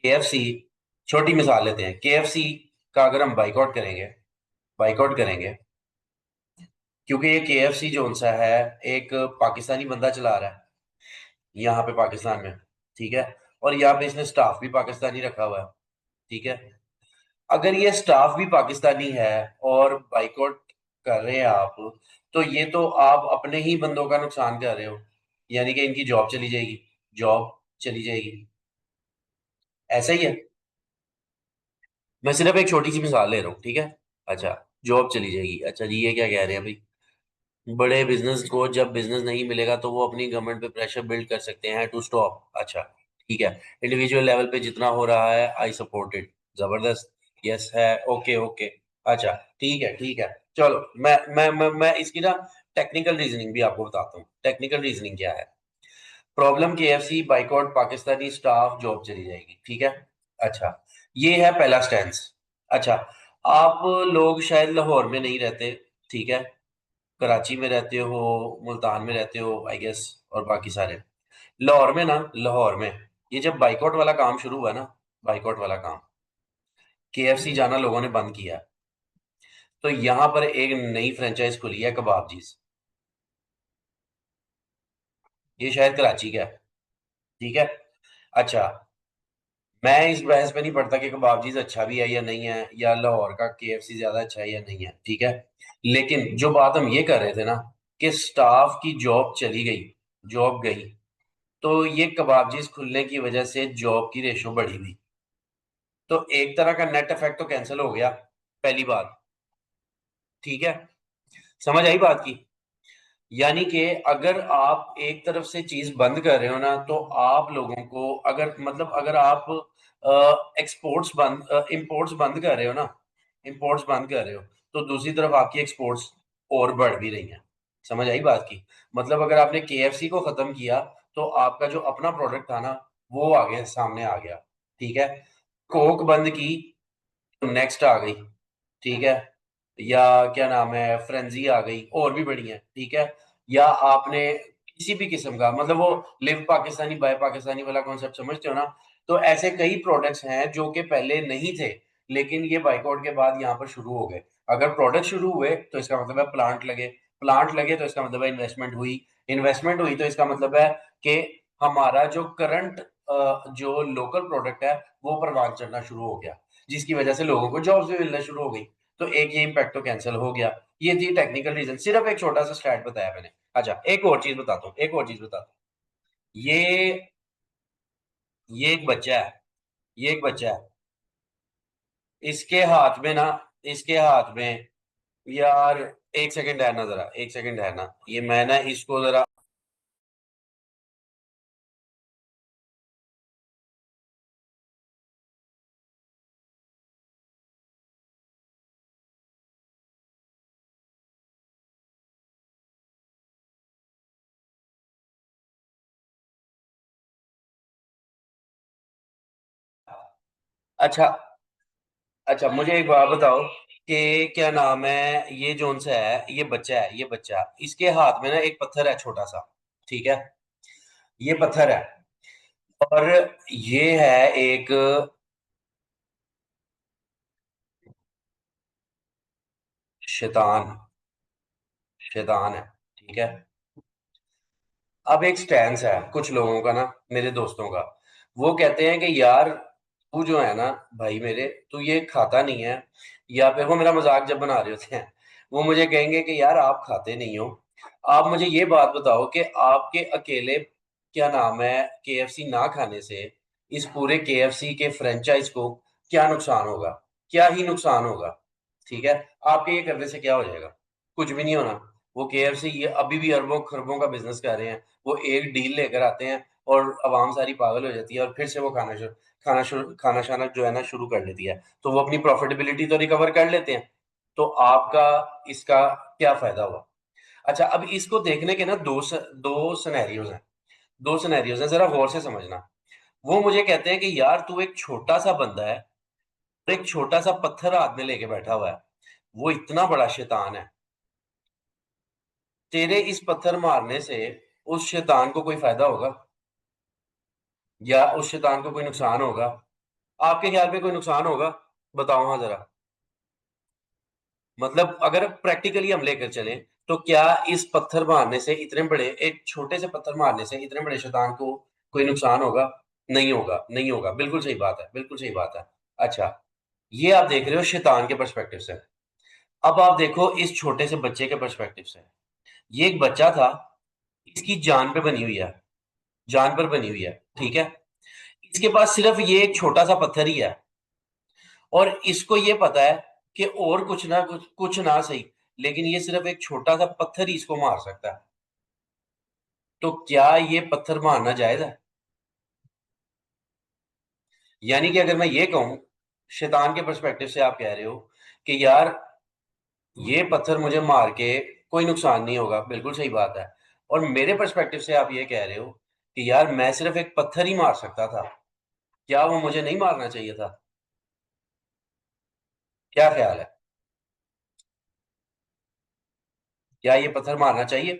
केएफसी, छोटी मिसाल लेते हैं, केएफसी का अगर हम बाइकआउट करेंगे, क्योंकि ये केएफसी जो सा है, एक पाकिस्तानी बंदा चला रहा है यहाँ पे पाकिस्तान में, ठीक है? और यहाँ पे इसने स्टाफ भी पाकिस्तानी रखा हुआ है, ठीक है? अगर ये स्टाफ भी पाकिस्तानी है और बाइकआउट कर रहे हैं आप, तो ये तो आप अपने ही बंदों का नुकसान कर रहे हो, यानी कि इनकी जॉब चली जाएगी, जॉब चली जाएगी। ऐसा ही है, मैं सिर्फ एक छोटी सी मिसाल ले रहा हूँ, ठीक है? अच्छा, जॉब चली जाएगी, अच्छा जी, ये क्या कह रहे हैं भाई? बड़े बिजनेस को जब बिजनेस नहीं मिलेगा तो वो अपनी गवर्नमेंट पे प्रेशर बिल्ड कर सकते हैं टू स्टॉप। अच्छा ठीक है, इंडिविजुअल लेवल पे जितना हो रहा है आई सपोर्ट इट, जबरदस्त, यस है, ओके ओके। अच्छा ठीक है, ठीक है। चलो मैं इसकी ना टेक्निकल रीजनिंग भी आपको बताता हूँ। टेक्निकल रीजनिंग क्या है? Problem KFC boycott, Pakistani staff, job चली जाएगी, ठीक है? अच्छा, ये है पहला स्टैंस। अच्छा, आप लोग शायद लाहौर में नहीं रहते, ठीक है? कराची में रहते हो, मुल्तान में रहते हो आई गेस, और बाकी सारे। लाहौर में ये जब बाइकआउट वाला काम शुरू हुआ ना, बाइकआउट वाला काम, केएफसी जाना लोगों ने बंद किया, तो यहाँ पर एक नई फ्रेंचाइज खुली है कबाबजीज, ये शायद कराची का है, ठीक है? अच्छा, मैं इस बहस पे नहीं पड़ता कि कबाबजीज अच्छा भी है या नहीं है, या लाहौर का केएफसी ज्यादा अच्छा है या नहीं है, ठीक है? लेकिन जो बात हम ये कर रहे थे ना, कि स्टाफ की जॉब चली गई, जॉब गई, तो ये कबाबजीज खुलने की वजह से जॉब की रेशो बढ़ी हुई, तो एक तरह का नेट इफेक्ट तो कैंसिल हो गया, पहली बात। ठीक है, समझ आई बात की? यानी कि अगर आप एक तरफ से चीज बंद कर रहे हो ना, तो आप लोगों को अगर मतलब अगर आप एक्सपोर्ट्स बंद इंपोर्ट्स बंद कर रहे हो ना, इंपोर्ट्स बंद कर रहे हो, तो दूसरी तरफ आपकी एक्सपोर्ट्स और बढ़ भी रही हैं। समझ आई बात की? मतलब अगर आपने केएफसी को खत्म किया, तो आपका जो अपना प्रोडक्ट था ना, वो आगे सामने आ गया। ठीक है, कोक बंद की तो नेक्स्ट आ गई। ठीक है, या क्या नाम है, फ्रेंजी आ गई, और भी बड़ी है। ठीक है, या आपने किसी भी किस्म का मतलब वो लिव पाकिस्तानी बाय पाकिस्तानी वाला कॉन्सेप्ट समझते हो ना, तो ऐसे कई प्रोडक्ट्स हैं जो कि पहले नहीं थे, लेकिन ये बाइकआउट के बाद यहाँ पर शुरू हो गए। अगर प्रोडक्ट शुरू हुए तो इसका मतलब है प्लांट लगे, प्लांट लगे तो इसका मतलब है इन्वेस्टमेंट हुई, इन्वेस्टमेंट हुई तो इसका मतलब है कि हमारा जो करंट जो लोकल प्रोडक्ट है वो परवान चढ़ना शुरू हो गया, जिसकी वजह से लोगों को जॉब्स भी मिलना शुरू हो गई। तो एक ये इम्पैक्ट तो कैंसिल हो गया। ये थी टेक्निकल रीजन, सिर्फ एक छोटा सा स्टैट बताया मैंने। अच्छा, एक और चीज बताता हूँ, एक और चीज बताता हूँ। ये ये एक बच्चा है, ये एक बच्चा है, इसके हाथ में ना, इसके हाथ में, यार एक सेकंड है ना, जरा एक सेकंड है ना, ये मैं ना इसको जरा। अच्छा, अच्छा मुझे एक बात बताओ कि क्या नाम है, ये जोन सा है, ये बच्चा है, ये बच्चा, इसके हाथ में ना एक पत्थर है छोटा सा। ठीक है, ये पत्थर है, और ये है एक शैतान, शैतान है। ठीक है, अब एक स्टैंस है कुछ लोगों का ना, मेरे दोस्तों का, वो कहते हैं कि यार तू जो है ना भाई मेरे, तू ये खाता नहीं है, या फिर वो मेरा मजाक जब बना रहे होते हैं, वो मुझे कहेंगे कि यार आप खाते नहीं हो, आप मुझे ये बात बताओ कि आपके अकेले क्या नाम है केएफसी ना खाने से इस पूरे केएफसी के फ्रेंचाइज को क्या नुकसान होगा? क्या ही नुकसान होगा? ठीक है, आपके ये करने से क्या हो जाएगा? कुछ भी नहीं होना। वो केएफसी ये अभी भी अरबों खरबों का बिजनेस कर रहे हैं, वो एक डील लेकर आते हैं और अवाम सारी पागल हो जाती है, और फिर से वो खाना शाना जो है ना शुरू कर लेती है, तो वो अपनी प्रॉफिटेबिलिटी तो रिकवर कर लेते हैं। तो आपका इसका क्या फायदा हुआ? अच्छा, अब इसको देखने के ना दो सिनेरियोज हैं, दो सिनेरियोज हैं, जरा गौर से समझना। वो मुझे कहते हैं कि यार तू एक छोटा सा बंदा है, और एक छोटा सा पत्थर हाथ में लेके बैठा हुआ है, वो इतना बड़ा शैतान है, तेरे इस पत्थर मारने से उस शैतान को कोई फायदा होगा या उस शैतान को कोई नुकसान होगा? आपके ख्याल में कोई नुकसान होगा? बताओ हाँ जरा। मतलब अगर प्रैक्टिकली हम लेकर चलें, तो क्या इस पत्थर मारने से, इतने बड़े एक छोटे से पत्थर मारने से इतने बड़े शैतान को कोई नुकसान होगा? नहीं होगा, नहीं होगा, बिल्कुल सही बात है, बिल्कुल सही बात है। अच्छा, ये आप देख रहे हो शैतान के पर्सपेक्टिव से। अब आप देखो इस छोटे से बच्चे के पर्सपेक्टिव से। ये एक बच्चा था, इसकी जान पे बनी हुई है, जान पर बनी हुई है। ठीक है, इसके पास सिर्फ ये एक छोटा सा पत्थर ही है, और इसको ये पता है कि और कुछ ना सही, लेकिन ये सिर्फ एक छोटा सा पत्थर ही इसको मार सकता है। तो क्या ये पत्थर मारना जायज है? यानी कि अगर मैं ये कहूं, शैतान के पर्सपेक्टिव से आप कह रहे हो कि यार ये पत्थर मुझे मार के कोई नुकसान नहीं होगा, बिल्कुल सही बात है। और मेरे पर्सपेक्टिव से आप ये कह रहे हो कि यार मैं सिर्फ एक पत्थर ही मार सकता था, क्या वो मुझे नहीं मारना चाहिए था? क्या ख्याल है, क्या ये पत्थर मारना चाहिए?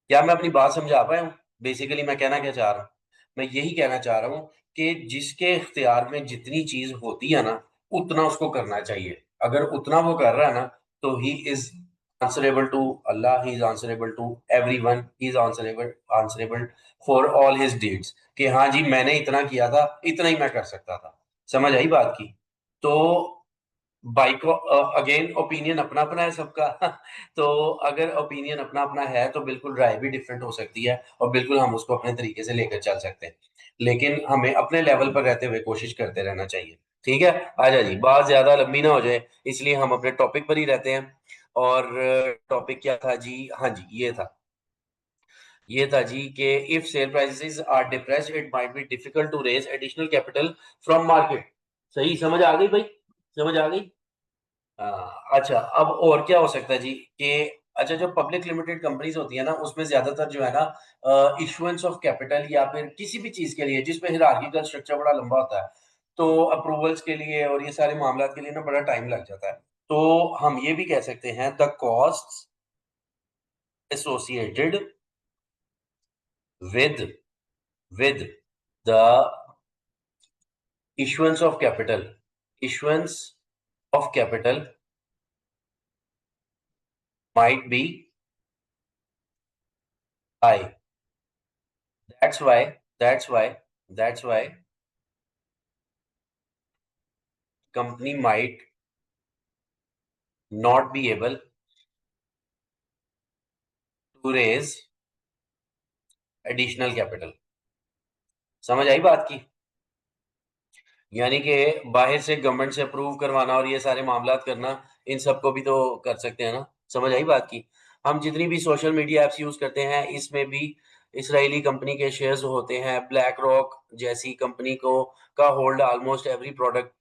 क्या मैं अपनी बात समझा पाया हूँ? बेसिकली मैं कहना क्या चाह रहा हूँ, मैं यही कहना चाह रहा हूँ कि जिसके इख्तियार में जितनी चीज होती है ना, उतना उसको करना चाहिए। अगर उतना वो कर रहा है ना, तो he is answerable to Allah, he is answerable to everyone, he is answerable answerable for all his deeds, कि हाँ जी मैंने इतना किया था, इतना ही मैं कर सकता था। समझ आई बात की? तो बाइको अगेन ओपिनियन अपना अपना है सबका। तो अगर ओपिनियन अपना अपना है तो बिल्कुल राय भी डिफरेंट हो सकती है और बिल्कुल हम उसको अपने तरीके से लेकर चल सकते हैं, लेकिन हमें अपने लेवल पर रहते हुए कोशिश करते रहना चाहिए। ठीक है। आजा जी, बात ज्यादा लंबी ना हो जाए, इसलिए हम अपने टॉपिक पर ही रहते हैं। और टॉपिक क्या था जी? हाँ जी, ये था जी कि if sell prices are depressed it might be difficult to raise additional capital from market. सही समझ आ गई भाई? समझ आ गई? अच्छा, अब और क्या हो सकता है जी कि अच्छा, जो पब्लिक लिमिटेड कंपनीज होती है ना, उसमें ज्यादातर जो है ना इशुएंस ऑफ कैपिटल या फिर किसी भी चीज के लिए जिसमें हिरार्किकल स्ट्रक्चर बड़ा लंबा होता है, तो अप्रूवल्स के लिए और ये सारे मामला के लिए ना बड़ा टाइम लग जाता है। तो हम ये भी कह सकते हैं the cost associated with with the issuance of capital issuance of capital might be high. That's why company might not be able to raise additional capital. समझ आई बात की? यानी कि बाहर से गवर्नमेंट से अप्रूव करवाना और ये सारे मामलात करना, इन सबको भी तो कर सकते हैं ना। समझ आई बात की? हम जितनी भी सोशल मीडिया एप्स यूज करते हैं, इसमें भी इसराइली कंपनी के शेयर्स होते हैं, ब्लैक रॉक जैसी कंपनी को का होल्ड ऑलमोस्ट एवरी प्रोडक्ट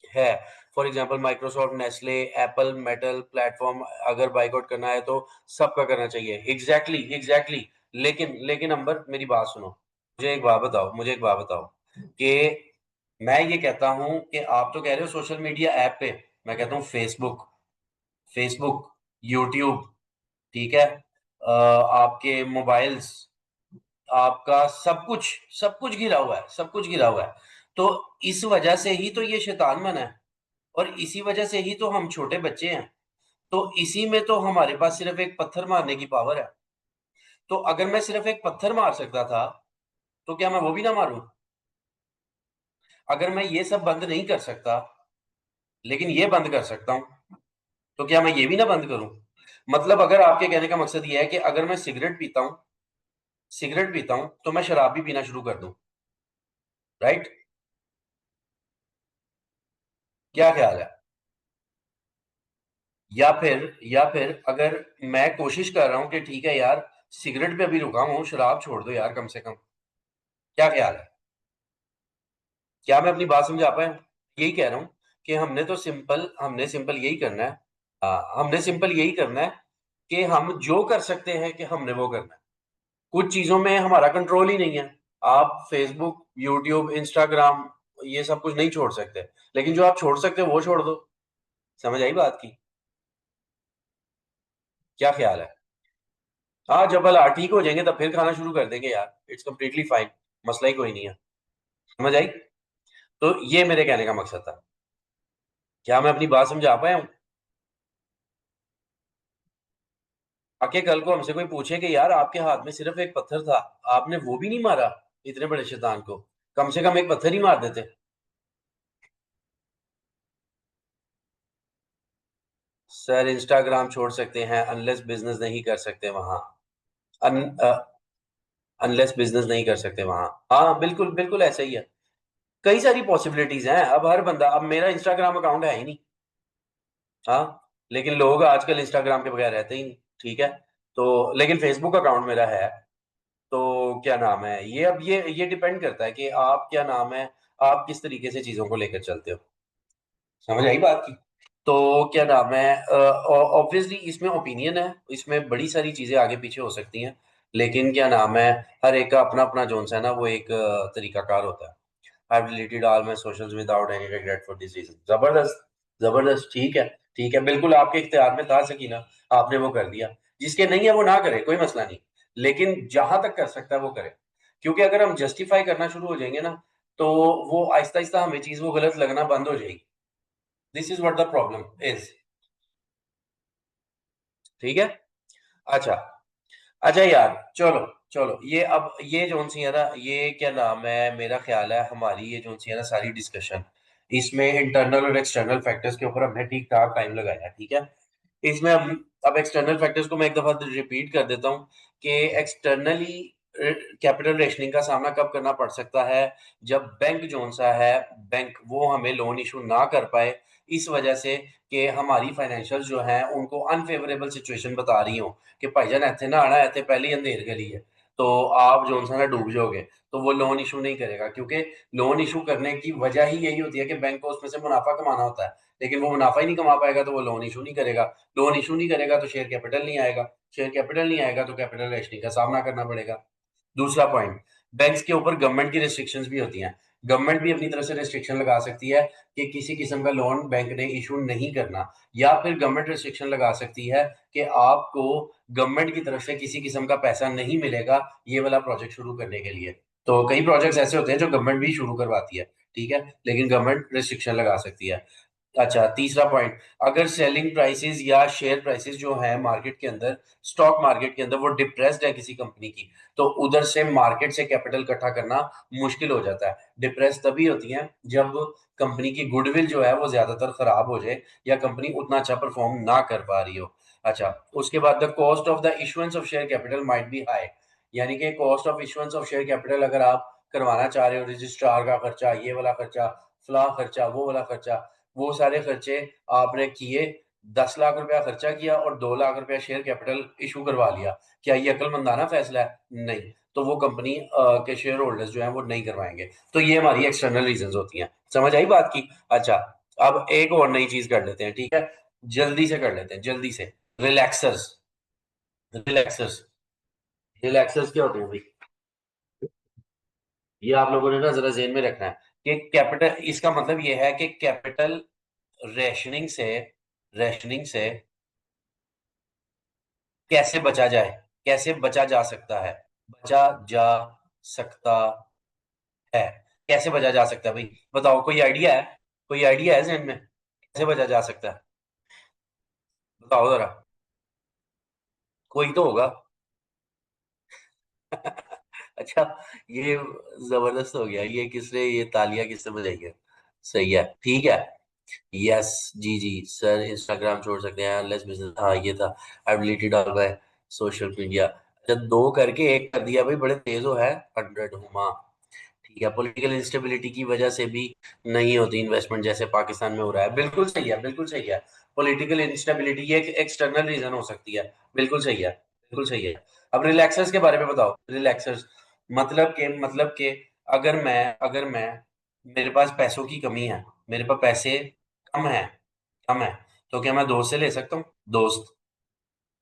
है। For example Microsoft, Nestle, Apple, metal platform, अगर बाइकआउट करना है तो सबका करना चाहिए। एग्जैक्टली। लेकिन अंबर, मेरी बात सुनो। मुझे एक बात बताओ कि मैं ये कहता हूं कि आप तो कह रहे हो सोशल मीडिया ऐप पे, मैं कहता हूँ फेसबुक, फेसबुक, यूट्यूब, ठीक है, आपके मोबाइल्स, आपका सब कुछ गिरा हुआ है, सब कुछ गिरा हुआ है। तो इस वजह से ही तो ये शैतान बना है, और इसी वजह से ही तो हम छोटे बच्चे हैं। तो इसी में तो हमारे पास सिर्फ एक पत्थर मारने की पावर है। तो अगर मैं सिर्फ एक पत्थर मार सकता था, तो क्या मैं वो भी ना मारूं? अगर मैं ये सब बंद नहीं कर सकता, लेकिन ये बंद कर सकता हूं, तो क्या मैं ये भी ना बंद करूं? मतलब अगर आपके कहने का मकसद ये है कि अगर मैं सिगरेट पीता हूं तो मैं शराब भी पीना शुरू कर दूं, राइट? क्या ख्याल है? या फिर अगर मैं कोशिश कर रहा हूं कि ठीक है यार, सिगरेट पे अभी रुका हूं, शराब छोड़ दो यार कम से कम, क्या ख्याल है? क्या मैं अपनी बात समझा पाया? यही कह रहा हूं कि हमने सिंपल यही करना है। हमने सिंपल यही करना है कि हम जो कर सकते हैं कि हमने वो करना है। कुछ चीजों में हमारा कंट्रोल ही नहीं है। आप फेसबुक, यूट्यूब, इंस्टाग्राम, ये सब कुछ नहीं छोड़ सकते, लेकिन जो आप छोड़ सकते हो वो छोड़ दो। समझ आई बात की? क्या ख्याल है? हाँ, जब भला ठीक हो जाएंगे तब फिर खाना शुरू कर देंगे यार, इट्स कम्प्लीटली फाइन, मसला ही कोई नहीं है। समझ आई? तो ये मेरे कहने का मकसद था। क्या मैं अपनी बात समझा पाया हूँ? आके कल को हमसे कोई पूछे कि यार आपके हाथ में सिर्फ एक पत्थर था, आपने वो भी नहीं मारा इतने बड़े शैतान को, कम से कम एक पत्थर ही मार देते। सर, इंस्टाग्राम छोड़ सकते हैं अनलेस बिजनेस नहीं कर सकते वहां। अन, अनलेस बिजनेस नहीं कर सकते वहां। हाँ, बिल्कुल बिल्कुल ऐसा ही है। कई सारी पॉसिबिलिटीज हैं। अब हर बंदा, अब मेरा इंस्टाग्राम अकाउंट है ही नहीं। हाँ, लेकिन लोग आजकल इंस्टाग्राम के बगैर रहते ही नहीं। ठीक है। तो लेकिन फेसबुक अकाउंट मेरा है। तो क्या नाम है ये, अब ये डिपेंड करता है कि आप क्या नाम है, आप किस तरीके से चीजों को लेकर चलते हो। समझ आई बात की? तो क्या नाम है, ऑब्वियसली इसमें ओपिनियन है, इसमें बड़ी सारी चीजें आगे पीछे हो सकती हैं, लेकिन क्या नाम है, हर एक का अपना अपना जोन सा है ना, वो एक तरीकाकार होता है। I've deleted all my socials without any regret for this reason. जबरदस्त, जबरदस्त। ठीक है, ठीक है, बिल्कुल आपके इख्तियार में था सकीना, आपने वो कर दिया। जिसके नहीं है वो ना करे, कोई मसला नहीं, लेकिन जहां तक कर सकता है वो करे। क्योंकि अगर हम जस्टिफाई करना शुरू हो जाएंगे ना, तो वो आहिस्ता आहिस्ता हमें चीज वो गलत लगना बंद हो जाएगी। This is what the problem is. ठीक है। अच्छा, अच्छा यार, चलो चलो, ये अब ये जोन सी है ना, ये क्या नाम है, मेरा ख्याल है हमारी ये जोन सी है ना सारी डिस्कशन, इसमें इंटरनल और एक्सटर्नल फैक्टर्स के ऊपर हमने ठीक ठाक टाइम लगाया, ठीक है। इसमें अब एक्सटर्नल फैक्टर्स को मैं एक दफा रिपीट कर देता हूँ कि एक्सटर्नली कैपिटल रेशनिंग का सामना कब करना पड़ सकता है, जब बैंक जो सा है, बैंक वो हमें लोन इशू ना कर पाए, इस वजह से कि हमारी फाइनेंशियल जो है उनको अनफेवरेबल सिचुएशन बता रही हो कि भाईजान ऐसे ना आना, ऐसे पहले ही अंधेर गली है, तो आप जो सा ना डूब जाओगे, तो वो लोन इशू नहीं करेगा, क्योंकि लोन इशू करने की वजह ही यही होती है कि बैंक को उसमें से मुनाफा कमाना होता है, लेकिन वो मुनाफा ही नहीं कमा पाएगा तो वो लोन इशू नहीं करेगा। लोन इशू नहीं करेगा तो शेयर कैपिटल नहीं आएगा, शेयर कैपिटल नहीं आएगा तो कैपिटल रेशनिंग का सामना करना पड़ेगा। दूसरा पॉइंट, बैंक्स के ऊपर गवर्नमेंट की रिस्ट्रिक्शंस भी होती हैं। गवर्नमेंट भी अपनी तरफ से रिस्ट्रिक्शन लगा सकती है कि किसी किस्म का लोन बैंक ने इशू नहीं करना, या फिर गवर्नमेंट रिस्ट्रिक्शन लगा सकती है कि आपको गवर्नमेंट की तरफ से किसी किस्म का पैसा नहीं मिलेगा ये वाला प्रोजेक्ट शुरू करने के लिए। तो कई प्रोजेक्ट्स ऐसे होते हैं जो गवर्नमेंट भी शुरू करवाती है, ठीक है, लेकिन गवर्नमेंट रिस्ट्रिक्शन लगा सकती है। अच्छा, तीसरा पॉइंट, अगर सेलिंग प्राइसेस या शेयर प्राइसेस जो है मार्केट के अंदर, स्टॉक मार्केट के अंदर वो डिप्रेस्ड है किसी कंपनी की, तो उधर से मार्केट से कैपिटल इकट्ठा करना मुश्किल हो जाता है। डिप्रेस तभी होती है जब कंपनी की गुडविल जो है वो ज्यादातर खराब हो जाए या कंपनी उतना अच्छा परफॉर्म ना कर पा रही हो। अच्छा, उसके बाद the cost of the issuance of share capital might be high, यानी कि cost of issuance of share capital अगर आप करवाना चाह रहे हो, रजिस्ट्रार का खर्चा, ये वाला खर्चा, फला खर्चा, वो वाला खर्चा, वो सारे खर्चे आपने किए, 10 लाख रुपया खर्चा किया और 2 लाख रुपया शेयर कैपिटल इशू करवा लिया, क्या ये अक्लमंदाना फैसला है? नहीं। तो वो कंपनी के शेयर होल्डर्स जो हैं वो नहीं करवाएंगे। तो ये हमारी एक्सटर्नल रीजंस होती हैं। समझ आई बात की? अच्छा, अब एक और नई चीज कर लेते हैं, ठीक है, जल्दी से कर लेते हैं, जल्दी से। रिलैक्सर्स। रिलैक्सर्स। रिलैक्सर्स क्या होते हैं भाई? ये आप लोगों ने ना जरा जेहन में रखना है कि कैपिटल, इसका मतलब ये है कि कैपिटल रेशनिंग से, रेशनिंग से कैसे बचा जाए, कैसे बचा जा सकता है, बचा जा सकता है, कैसे बचा जा सकता है भाई? बताओ, कोई आइडिया है? कोई आइडिया है जहन में कैसे बचा जा सकता है? बताओ जरा। कोई तो होगा। अच्छा, ये जबरदस्त हो गया, ये किसने, ये तालियां किसने बजाई है? सही है, ठीक है। यस, जी जी सर, इंस्टाग्राम छोड़ सकते हैं, लेस बिजनेस, हाँ ये था। आई deleted all my social media. जब दो करके एक कर दिया भाई, बड़े तेज हो है। 100 हुमा। ठीक है, पॉलिटिकल इंस्टेबिलिटी की वजह से भी नहीं होती इन्वेस्टमेंट, जैसे पाकिस्तान में हो रहा है। बिल्कुल सही है, बिल्कुल सही है। पॉलिटिकल इंस्टेबिलिटी ये एक एक्सटर्नल रीजन हो सकती है। बिल्कुल सही है, बिल्कुल सही है। अब रिलैक्सर्स के बारे में बताओ। रिलैक्सर्स मतलब के अगर मैं मेरे पास पैसों की कमी है, मेरे पास पैसे कम है, कम है, तो क्या मैं दोस्त से ले सकता हूँ? दोस्त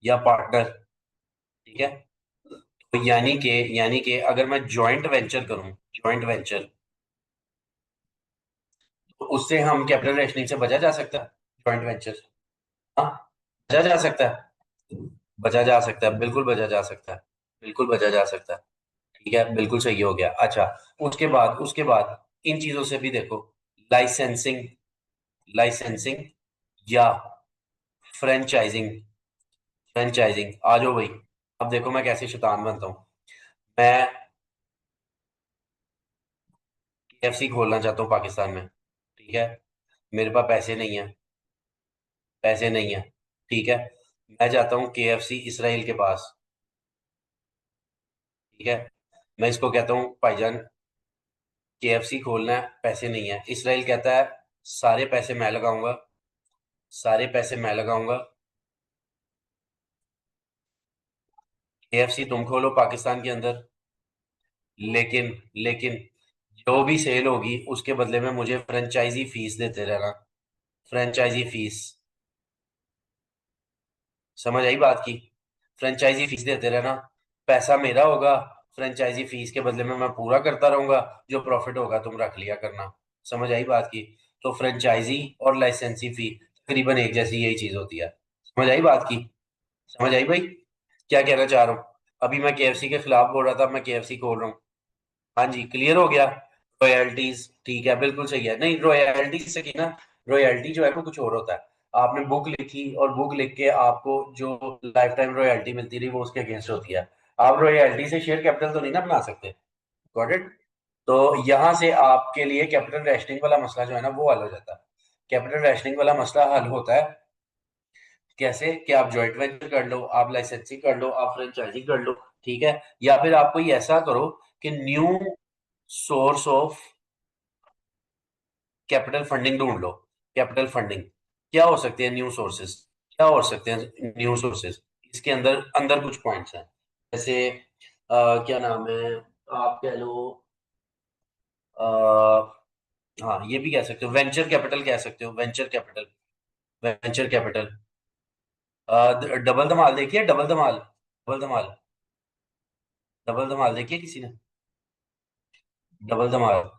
या पार्टनर, ठीक है। तो यानी कि अगर मैं जॉइंट वेंचर करूं, जॉइंट वेंचर, तो उससे हम कैपिटल रेशनिंग से बचा जा सकता है। जॉइंट वेंचर, हाँ, बचा जा सकता है, बचा जा सकता है, बिल्कुल बचा जा सकता है, बिल्कुल बचा जा सकता है। ठीक है, बिल्कुल सही हो गया। अच्छा, उसके बाद इन चीजों से भी देखो, लाइसेंसिंग, लाइसेंसिंग या फ्रेंचाइजिंग, फ्रेंचाइजिंग आ जाओ भाई। अब देखो मैं कैसे शैतान बनता हूँ। मैं केएफसी खोलना चाहता हूँ पाकिस्तान में, ठीक है, मेरे पास पैसे नहीं है, पैसे नहीं है, ठीक है, मैं जाता हूँ केएफसी इसराइल के पास, ठीक है, मैं इसको कहता हूँ भाईजान केएफसी खोलना है, पैसे नहीं है। इसराइल कहता है सारे पैसे मैं लगाऊंगा, सारे पैसे मैं लगाऊंगा, केएफसी तुम खोलो पाकिस्तान के अंदर, लेकिन लेकिन जो भी सेल होगी उसके बदले में मुझे फ्रेंचाइजी फीस देते रहना, फ्रेंचाइजी फीस। समझ आई बात की? फ्रेंचाइजी फीस देते रहना, पैसा मेरा होगा, फ्रेंचाइजी फीस के बदले में मैं पूरा करता रहूंगा, जो प्रॉफिट होगा तुम रख लिया करना। समझ आई बात की? तो फ्रेंचाइजी और लाइसेंसी फी तकरीबन एक जैसी यही चीज होती है। समझ आई बात की? समझ आई भाई? क्या कहना चाह रहा हूँ? अभी मैं केएफसी के खिलाफ बोल रहा था, मैं केएफसी खोल रहा हूँ। हाँ जी, क्लियर हो गया। रॉयल्टीज, ठीक है, बिल्कुल सही है। नहीं, रॉयल्टीज से की ना, रॉयल्टी जो है वो कुछ और होता है। आपने बुक लिखी और बुक लिख के आपको जो लाइफ टाइम रॉयल्टी मिलती रही वो उसके अगेंस्ट होती है। आप रॉयल्टी से शेयर कैपिटल तो नहीं ना बना सकते। Got it? तो यहाँ से आपके लिए कैपिटल रेशनिंग वाला मसला जो है ना वो हल हो जाता है। कैपिटल रेशनिंग वाला मसला हल होता है कैसे, कि आप जॉइंट वेंचर कर लो, आप लाइसेंसिंग कर लो, आप फ्रेंचाइजिंग कर लो, ठीक है। या फिर आप कोई ऐसा करो कि new source of capital funding ढूंढ लो। कैपिटल फंडिंग क्या हो सकती है, न्यू सोर्सेज क्या हो सकते हैं न्यू सोर्सेज। इसके अंदर अंदर कुछ पॉइंट्स हैं, जैसे क्या नाम है, आप कह लो हाँ ये भी कह सकते हो, वेंचर कैपिटल कह सकते हो, venture capital. Venture capital, double Dhamaal देखिए, double Dhamaal, double Dhamaal, double Dhamaal देखिए किसी ने, डबल धमाल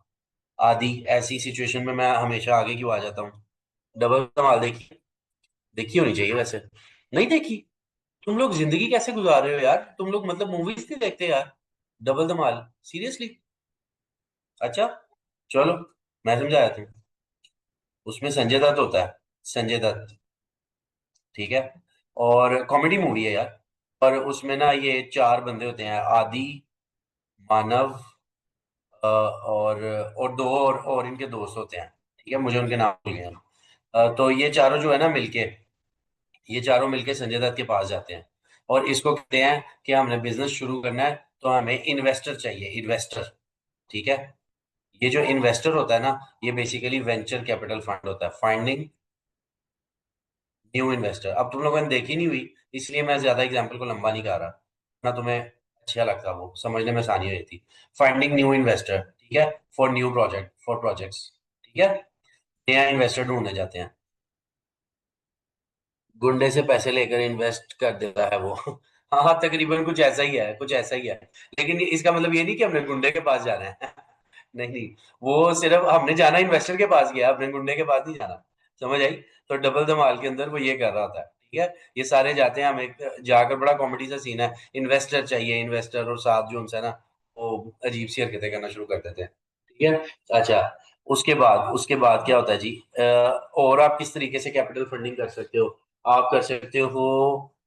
आदि। ऐसी सिचुएशन में मैं हमेशा आगे क्यों आ जाता हूँ। डबल धमाल देखिए, देखी होनी चाहिए वैसे। नहीं देखी? तुम लोग जिंदगी कैसे गुजार रहे हो यार, तुम लोग मतलब मूवीज नहीं देखते यार। डबल धमाल, सीरियसली? अच्छा, चलो मैं समझाया तुम। उसमें संजय दत्त होता है, संजय दत्त, ठीक है। और कॉमेडी मूवी है यार। और उसमें ना ये चार बंदे होते हैं, आदि, मानव, और दो और इनके दोस्त होते हैं, ठीक है, मुझे उनके नाम भूल गए हैं। तो ये चारों जो है ना मिलके, ये चारों मिलके संजय दत्त के पास जाते हैं और इसको कहते हैं कि हमने बिजनेस शुरू करना है, तो हमें इन्वेस्टर चाहिए, इन्वेस्टर, ठीक है। ये जो इन्वेस्टर होता है ना, ये बेसिकली वेंचर कैपिटल फंड होता है, फाइंडिंग न्यू इन्वेस्टर। अब तुम लोगों ने देखी नहीं हुई, इसलिए मैं ज्यादा एग्जाम्पल को लंबा नहीं कर रहा ना, तुम्हें अच्छा लगता, वो समझने में आसानी हो जाती। फाइंडिंग न्यू इन्वेस्टर, ठीक है, for new project, for projects, ठीक है। नया इन्वेस्टर ढूंढने जाते हैं, गुंडे से पैसे लेकर इन्वेस्ट कर देता है वो। हाँ हाँ, तकरीबन कुछ ऐसा ही है, कुछ ऐसा ही है। लेकिन इसका मतलब ये नहीं कि हमने गुंडे के पास जाना है। नहीं नहीं, वो सिर्फ हमने जाना इन्वेस्टर के पास गया, अपने गुंडे के पास नहीं जाना, समझ आई। तो डबल धमाल के अंदर वो ये कर रहा था, ठीक है। ये सारे जाते हैं, हमें जाकर बड़ा कॉमेडी सा सीन है, इन्वेस्टर चाहिए, इन्वेस्टर, और साथ जो उनसे ना वो अजीब सी हरकतें करना शुरू कर देते हैं, ठीक है। अच्छा, उसके बाद क्या होता है जी, और आप किस तरीके से कैपिटल फंडिंग कर सकते हो। आप कर सकते हो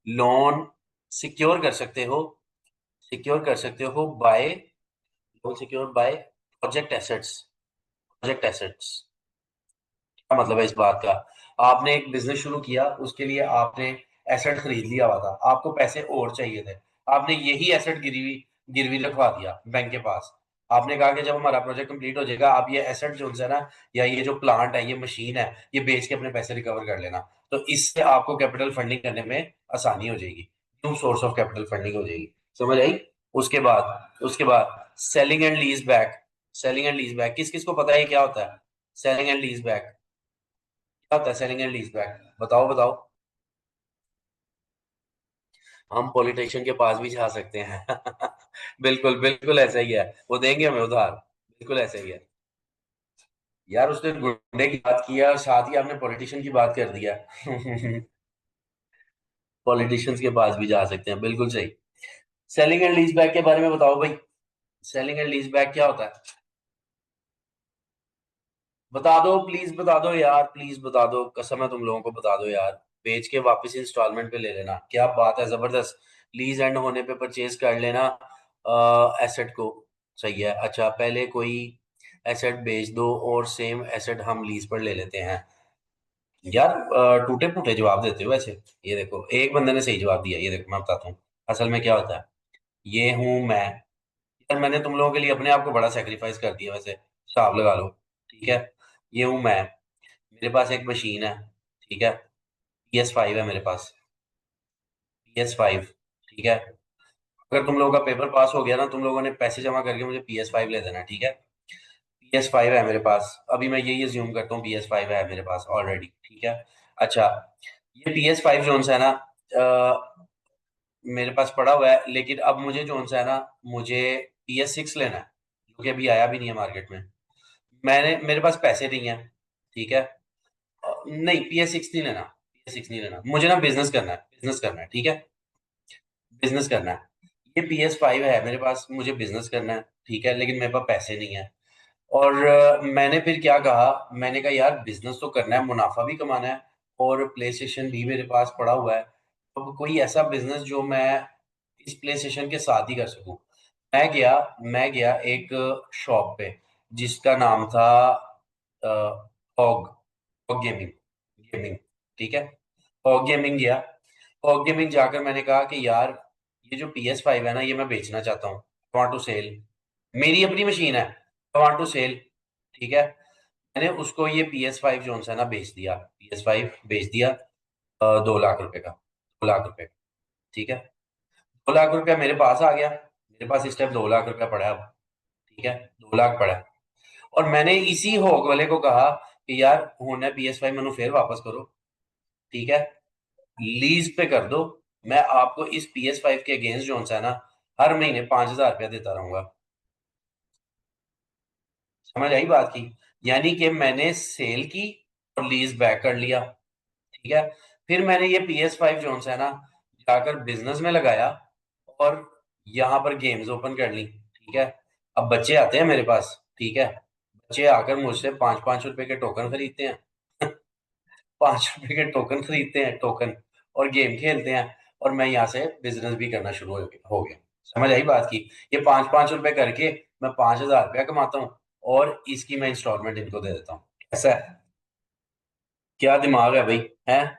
लोन, सिक्योर कर सकते हो, सिक्योर कर सकते हो by, loan secure by project assets, project assets. क्या मतलब है इस बात का, आपने एक बिजनेस शुरू किया, उसके लिए आपने एसेट खरीद लिया हुआ था, आपको पैसे और चाहिए थे, आपने यही एसेट गिरवी गिरवी रखवा दिया बैंक के पास। आपने कहा कि जब हमारा प्रोजेक्ट कंप्लीट हो जाएगा, आप ये एसेट जो है ना, या ये जो प्लांट है, ये मशीन है, ये बेच के अपने पैसे रिकवर कर लेना। तो इससे आपको कैपिटल फंडिंग करने में आसानी हो जाएगी, new source of capital funding हो जाएगी, समझ आई। उसके बाद selling and lease back. Selling and lease back किस किस को पता है ये क्या होता है, सेलिंग एंड लीज बैक क्या होता है, सेलिंग एंड लीज बैक, बताओ बताओ। हम पॉलिटिशियन के पास भी जा सकते हैं। बिल्कुल बिल्कुल ऐसा ही है, वो देंगे हमें उधार, बिल्कुल ऐसा ही है। यार उसने गुंडे की बात किया और साथ ही आपने पॉलिटिशियन की बात कर दिया। पॉलिटिशियंस के पास भी जा सकते हैं, बिल्कुल सही। सेलिंग एंड लीज बैक के बारे में बताओ भाई, सेलिंग एंड लीज बैक क्या होता है, बता दो प्लीज, बता दो यार, प्लीज बता दो, कसम है तुम लोगों को, बता दो यार। बेच के वापस इंस्टॉलमेंट पे ले लेना, क्या बात है, जबरदस्त। लीज एंड होने पे परचेज कर लेना एसेट को, सही है। अच्छा, पहले कोई एसेट बेच दो और सेम एसेट हम लीज पर ले लेते हैं। यार टूटे फूटे जवाब देते हो वैसे। ये देखो, एक बंदे ने सही जवाब दिया, ये देखो मैं बताता हूँ असल में क्या होता है। ये हूं मैं, यार मैंने तुम लोगों के लिए अपने आप को बड़ा सेक्रीफाइस कर दिया वैसे, हिसाब लगा लो, ठीक है। ये हूं मैं, मेरे पास एक मशीन है, ठीक है, PS5 है मेरे पास, PS5, ठीक है। अगर तुम लोगों का पेपर पास हो गया ना, तुम लोगों ने पैसे जमा करके मुझे PS5 ले देना, ठीक है। PS5 है मेरे पास, अभी मैं यही अज्यूम करता हूँ PS5 है मेरे पास ऑलरेडी, ठीक है। अच्छा, ये PS5 जोन है ना, मेरे पास पड़ा हुआ है, लेकिन अब मुझे जोन है ना, मुझे PS6 लेना है, जो कि अभी आया भी नहीं है मार्केट में। मेरे पास पैसे नहीं है, ठीक है। नहीं, PS6 नहीं लेना, PS6 नहीं लेना, मुझे ना बिजनेस करना है, बिजनेस करना है, ठीक है, बिजनेस करना है। ये PS5 है मेरे पास, मुझे बिजनेस करना है, ठीक है, लेकिन मेरे पास पैसे नहीं है। और मैंने फिर क्या कहा, मैंने कहा यार बिजनेस तो करना है, मुनाफा भी कमाना है, और प्ले स्टेशन भी मेरे पास पड़ा हुआ है। अब कोई ऐसा बिजनेस जो मैं इस प्ले स्टेशन के साथ ही कर सकूं। मैं गया एक शॉप पे जिसका नाम था ऑग ऑग गेमिंग गेमिंग ठीक है। ऑग गेमिंग गया। ऑग गेमिंग जाकर मैंने कहा कि यार ये जो PS5 है ना, ये मैं बेचना चाहता हूँ, वांट टू सेल। मेरी अपनी मशीन है, वांट टू सेल। ठीक है। मैंने उसको ये PS5 जो है ना बेच दिया, PS5 बेच दिया 2 लाख रुपए का, 2 लाख रुपए। ठीक है। 2 लाख रुपया मेरे पास आ गया, मेरे पास इस टाइम 2 लाख रुपया पड़ा है अब। ठीक है, 2 लाख पड़ा है। और मैंने इसी होग वाले को कहा कि यार होना PS5 मैनू फिर वापस करो। ठीक है, लीज पे कर दो। मैं आपको इस PS5 के अगेंस्ट जो है ना हर महीने 5,000 रुपया देता रहूंगा। समझ आई बात की? यानी कि मैंने सेल की और लीज बैक कर लिया। ठीक है। फिर मैंने ये PS5 जो है ना जाकर बिजनेस में लगाया और यहाँ पर गेम्स ओपन कर ली। ठीक है। अब बच्चे आते हैं मेरे पास। ठीक है। बच्चे आकर मुझसे 5-5 रुपए के टोकन खरीदते हैं 5 रुपए के टोकन खरीदते हैं, टोकन, और गेम खेलते हैं। और मैं यहाँ से बिजनेस भी करना शुरू हो गया। समझ आई बात की? ये 5-5 रुपए करके मैं 5,000 रुपया कमाता हूँ और इसकी मैं इंस्टॉलमेंट इनको दे देता हूँ। ऐसा है? क्या दिमाग है भाई, है?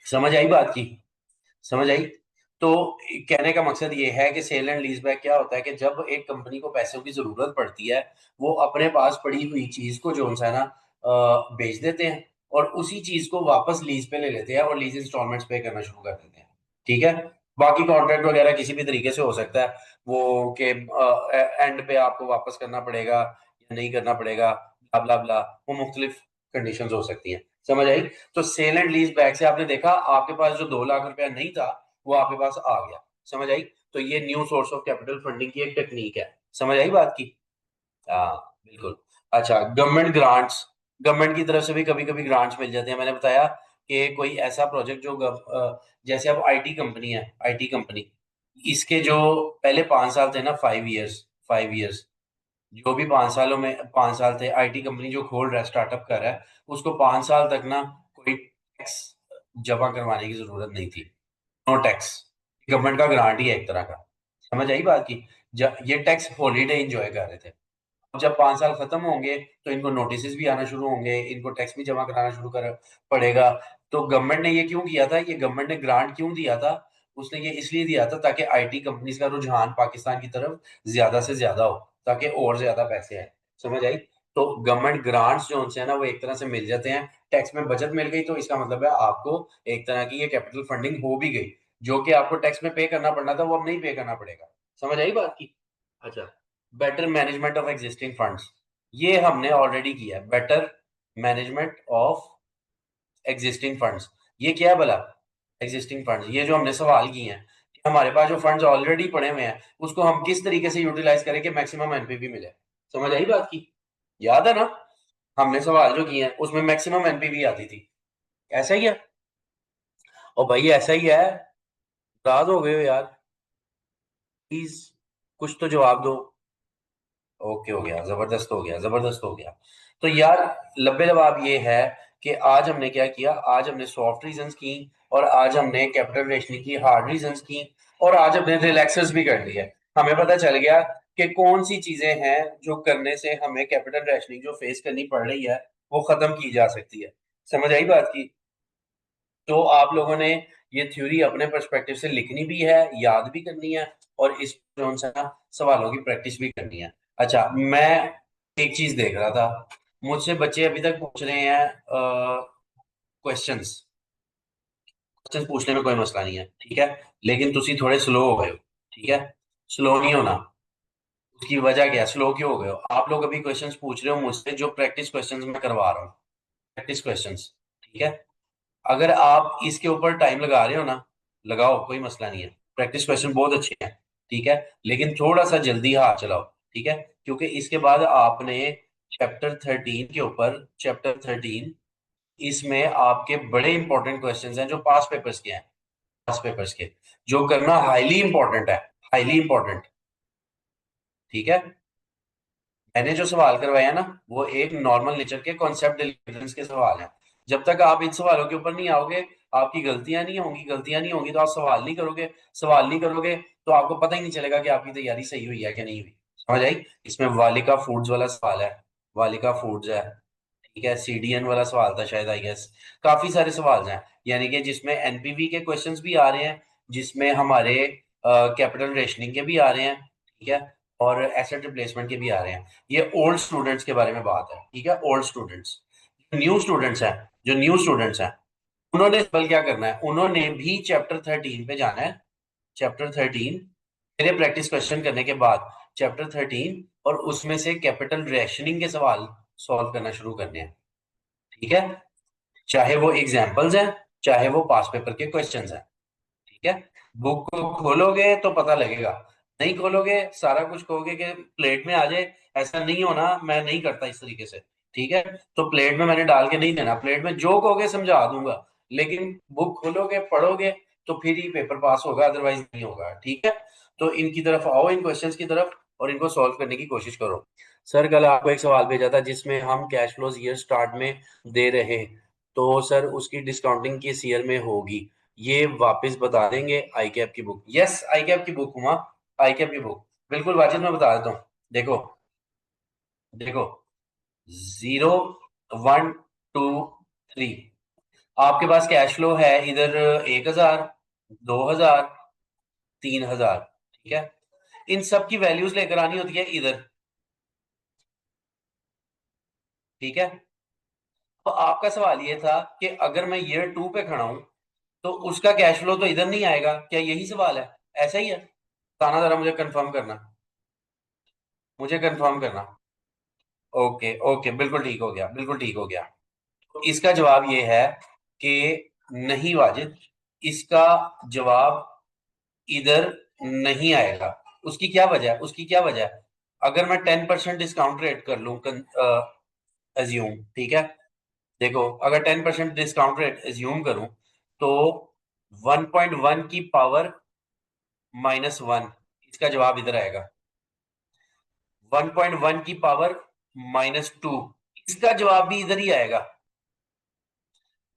समझ आई बात की? समझ आई? तो कहने का मकसद ये है कि सेल एंड लीज बैक क्या होता है कि जब एक कंपनी को पैसों की जरूरत पड़ती है, वो अपने पास पड़ी हुई चीज को जो है ना बेच देते हैं और उसी चीज को वापस लीज पे ले लेते हैं और लीज इंस्टॉलमेंट्स पे करना शुरू कर देते हैं। ठीक है। बाकी कॉन्ट्रैक्ट वगैरह किसी भी तरीके से हो सकता है, वो कि एंड पे आपको वापस करना पड़ेगा या नहीं करना पड़ेगा, ब्ला ब्ला ब्ला, वो मुख्तलिफ कंडीशन हो सकती हैं। समझ आई? तो सेल एंड लीज बैक से आपने देखा आपके पास जो 2 लाख रुपया नहीं था वो आपके पास आ गया। समझ आई? तो ये new source of capital funding की एक टेक्निक है। समझ आई बात की? हाँ, बिल्कुल। अच्छा, गवर्नमेंट ग्रांट्स, गवर्नमेंट की तरफ से भी कभी कभी ग्रांट्स मिल जाते हैं। मैंने बताया कि कोई ऐसा प्रोजेक्ट जो जैसे अब आईटी कंपनी है, आईटी कंपनी, इसके जो पहले 5 साल थे ना, 5 इयर्स, 5 इयर्स, जो भी 5 सालों में 5 साल थे, आईटी कंपनी जो खोल रहा है, स्टार्टअप कर रहा है, उसको 5 साल तक ना कोई टैक्स जमा करवाने की जरूरत नहीं थी। No tax. गवर्नमेंट का ग्रांट ही है एक तरह का। समझ आई बात की? ये टैक्स हॉलीडे एंजॉय कर रहे थे। अब जब 5 साल खत्म होंगे तो इनको नोटिस भी आना शुरू होंगे, इनको टैक्स भी जमा कराना शुरू कर पड़ेगा। तो गवर्नमेंट ने ये क्यों किया था, ये गवर्नमेंट ने ग्रांट क्यों दिया था? उसने ये इसलिए दिया था ताकि आईटी कंपनीज का रुझान पाकिस्तान की तरफ ज्यादा से ज्यादा हो, ताकि और ज्यादा पैसे आए। समझ आई? तो गवर्नमेंट ग्रांट्स जो उनसे है ना वो एक तरह से मिल जाते हैं, टैक्स में बचत मिल गई, तो इसका मतलब है आपको एक तरह की ये कैपिटल फंडिंग हो भी गई। जो कि आपको टैक्स में पे करना पड़ना था वो अब नहीं पे करना पड़ेगा। समझ आई बात की? अच्छा, better management of existing funds, ये हमने ऑलरेडी किया है। Better management of existing funds, ये क्या है भला? एग्जिस्टिंग फंड्स, ये जो हमने सवाल किए हैं कि हमारे पास जो फंड्स ऑलरेडी पड़े हुए हैं उसको हम किस तरीके से यूटिलाइज करें कि मैक्सिमम एनपीवी मिले। समझ आई बात की? याद है ना हमने सवाल जो किए हैं उसमें मैक्सिमम एनपीवी आती थी। ऐसा ही है? और भाई ऐसा ही है। नाराज हो गए हो यार? प्लीज कुछ तो जवाब दो। ओके, हो गया, जबरदस्त हो गया, जबरदस्त हो गया। तो यार लब्बे जवाब ये है कि आज हमने क्या किया, आज हमने सॉफ्ट रीजंस की और आज हमने कैपिटल रेशनिंग की हार्ड रीजंस की और आज हमने रिलैक्सेस भी कर लिया। हमें पता चल गया कि कौन सी चीजें हैं जो करने से हमें कैपिटल रेशनिंग जो फेस करनी पड़ रही है वो खत्म की जा सकती है। समझ आई बात की? तो आप लोगों ने ये थ्योरी अपने पर्सपेक्टिव से लिखनी भी है, याद भी करनी है और इस जो सा सवालों की प्रैक्टिस भी करनी है। अच्छा, मैं एक चीज देख रहा था, मुझसे बच्चे अभी तक पूछ रहे हैं क्वेश्चंस। क्वेश्चंस पूछने में कोई मसला नहीं है, ठीक है, लेकिन तुसी थोड़े स्लो हो गए हो। ठीक है, स्लो नहीं होना। उसकी वजह क्या है, स्लो क्यों हो गए हो? आप लोग अभी क्वेश्चंस पूछ रहे हो मुझसे जो प्रैक्टिस क्वेश्चंस मैं करवा रहा हूँ, प्रैक्टिस क्वेश्चंस। ठीक है, अगर आप इसके ऊपर टाइम लगा रहे हो ना, लगाओ, कोई मसला नहीं है, प्रैक्टिस क्वेश्चन बहुत अच्छे हैं। ठीक है, लेकिन थोड़ा सा जल्दी हाथ चलाओ। ठीक है, क्योंकि इसके बाद आपने चैप्टर 13 इसमें आपके बड़े इंपॉर्टेंट क्वेश्चंस हैं जो पास पेपर्स के हैं, पास पेपर्स के, जो करना हाईली इंपॉर्टेंट है, हाईली इंपॉर्टेंट। ठीक है, मैंने जो सवाल करवाया ना वो एक नॉर्मल नेचर के कॉन्सेप्ट डिलीवरेंस के सवाल हैं। जब तक आप इन सवालों के ऊपर नहीं आओगे, आपकी गलतियां नहीं होंगी, गलतियां नहीं होंगी तो आप सवाल नहीं करोगे, सवाल नहीं करोगे तो आपको पता ही नहीं चलेगा कि आपकी तैयारी सही हुई है कि नहीं हुई। समझ आई? इसमें वालिका फूड्स वाला सवाल है, वालिका फूड्स है, ठीक है, सीडीएन वाला सवाल था शायद, आई गेस। काफी सारे सवाल हैं, यानी कि जिसमें एनपीवी के क्वेश्चंस भी आ रहे हैं, जिसमें हमारे कैपिटल रेशनिंग के भी आ रहे हैं, ठीक है, और एसेट रिप्लेसमेंट के भी आ रहे हैं। ये ओल्ड स्टूडेंट्स के बारे में बात है, ठीक है, ओल्ड स्टूडेंट्स। न्यू स्टूडेंट्स हैं, जो न्यू स्टूडेंट्स हैं, उन्होंने बल क्या करना है, उन्होंने भी चैप्टर 13 पे जाना है। चैप्टर 13 मेरे प्रैक्टिस क्वेश्चन करने के बाद चैप्टर 13 और उसमें से कैपिटल रेशनिंग के सवाल सॉल्व करना शुरू करने हैं, ठीक है, चाहे वो एग्जाम्पल्स हैं, चाहे वो पास पेपर के क्वेश्चंस हैं, ठीक है। बुक को खोलोगे तो पता लगेगा, नहीं खोलोगे सारा कुछ कहोगे कि प्लेट में आ जाए, ऐसा नहीं होना, मैं नहीं करता इस तरीके से, ठीक है। तो प्लेट में मैंने डाल के नहीं देना, प्लेट में जो कहोगे समझा दूंगा, लेकिन बुक खोलोगे पढ़ोगे तो फिर ही पेपर पास होगा, अदरवाइज नहीं होगा, ठीक है। तो इनकी तरफ आओ, इन क्वेश्चंस की तरफ, और इनको सॉल्व करने की कोशिश करो। सर कल आपको एक सवाल भेजा था जिसमें हम कैश फ्लोज ईयर स्टार्ट में दे रहे हैं, तो सर उसकी डिस्काउंटिंग किस ईयर में होगी, ये वापस बता देंगे। आई कैप की बुक, यस आई कैप की बुक हुआ, आई कैप की बुक, बिल्कुल वाजिद, मैं बता देता हूँ। देखो, देखो, 0, 1, 2, 3, आपके पास कैश फ्लो है इधर 1,000, 2,000, 3,000, ठीक है। इन सब की वैल्यूज लेकर आनी होती है इधर, ठीक है। तो आपका सवाल ये था कि अगर मैं ईयर 2 पे खड़ा हूं तो उसका कैश फ्लो तो इधर नहीं आएगा, क्या यही सवाल है? ऐसा ही है? ताना जरा मुझे कंफर्म करना, मुझे कंफर्म करना। ओके ओके, बिल्कुल ठीक हो गया, बिल्कुल ठीक हो गया। तो इसका जवाब ये है कि नहीं वाजिद, इसका जवाब इधर नहीं आएगा। उसकी क्या वजह है, उसकी क्या वजह है? अगर मैं 10% डिस्काउंट रेट कर लूं, एज्यूम, ठीक है, देखो, अगर 10% डिस्काउंट रेट एज्यूम करूं तो 1.1 की पावर -1, इसका जवाब इधर आएगा। 1.1 की पावर -2, इसका जवाब भी इधर ही आएगा।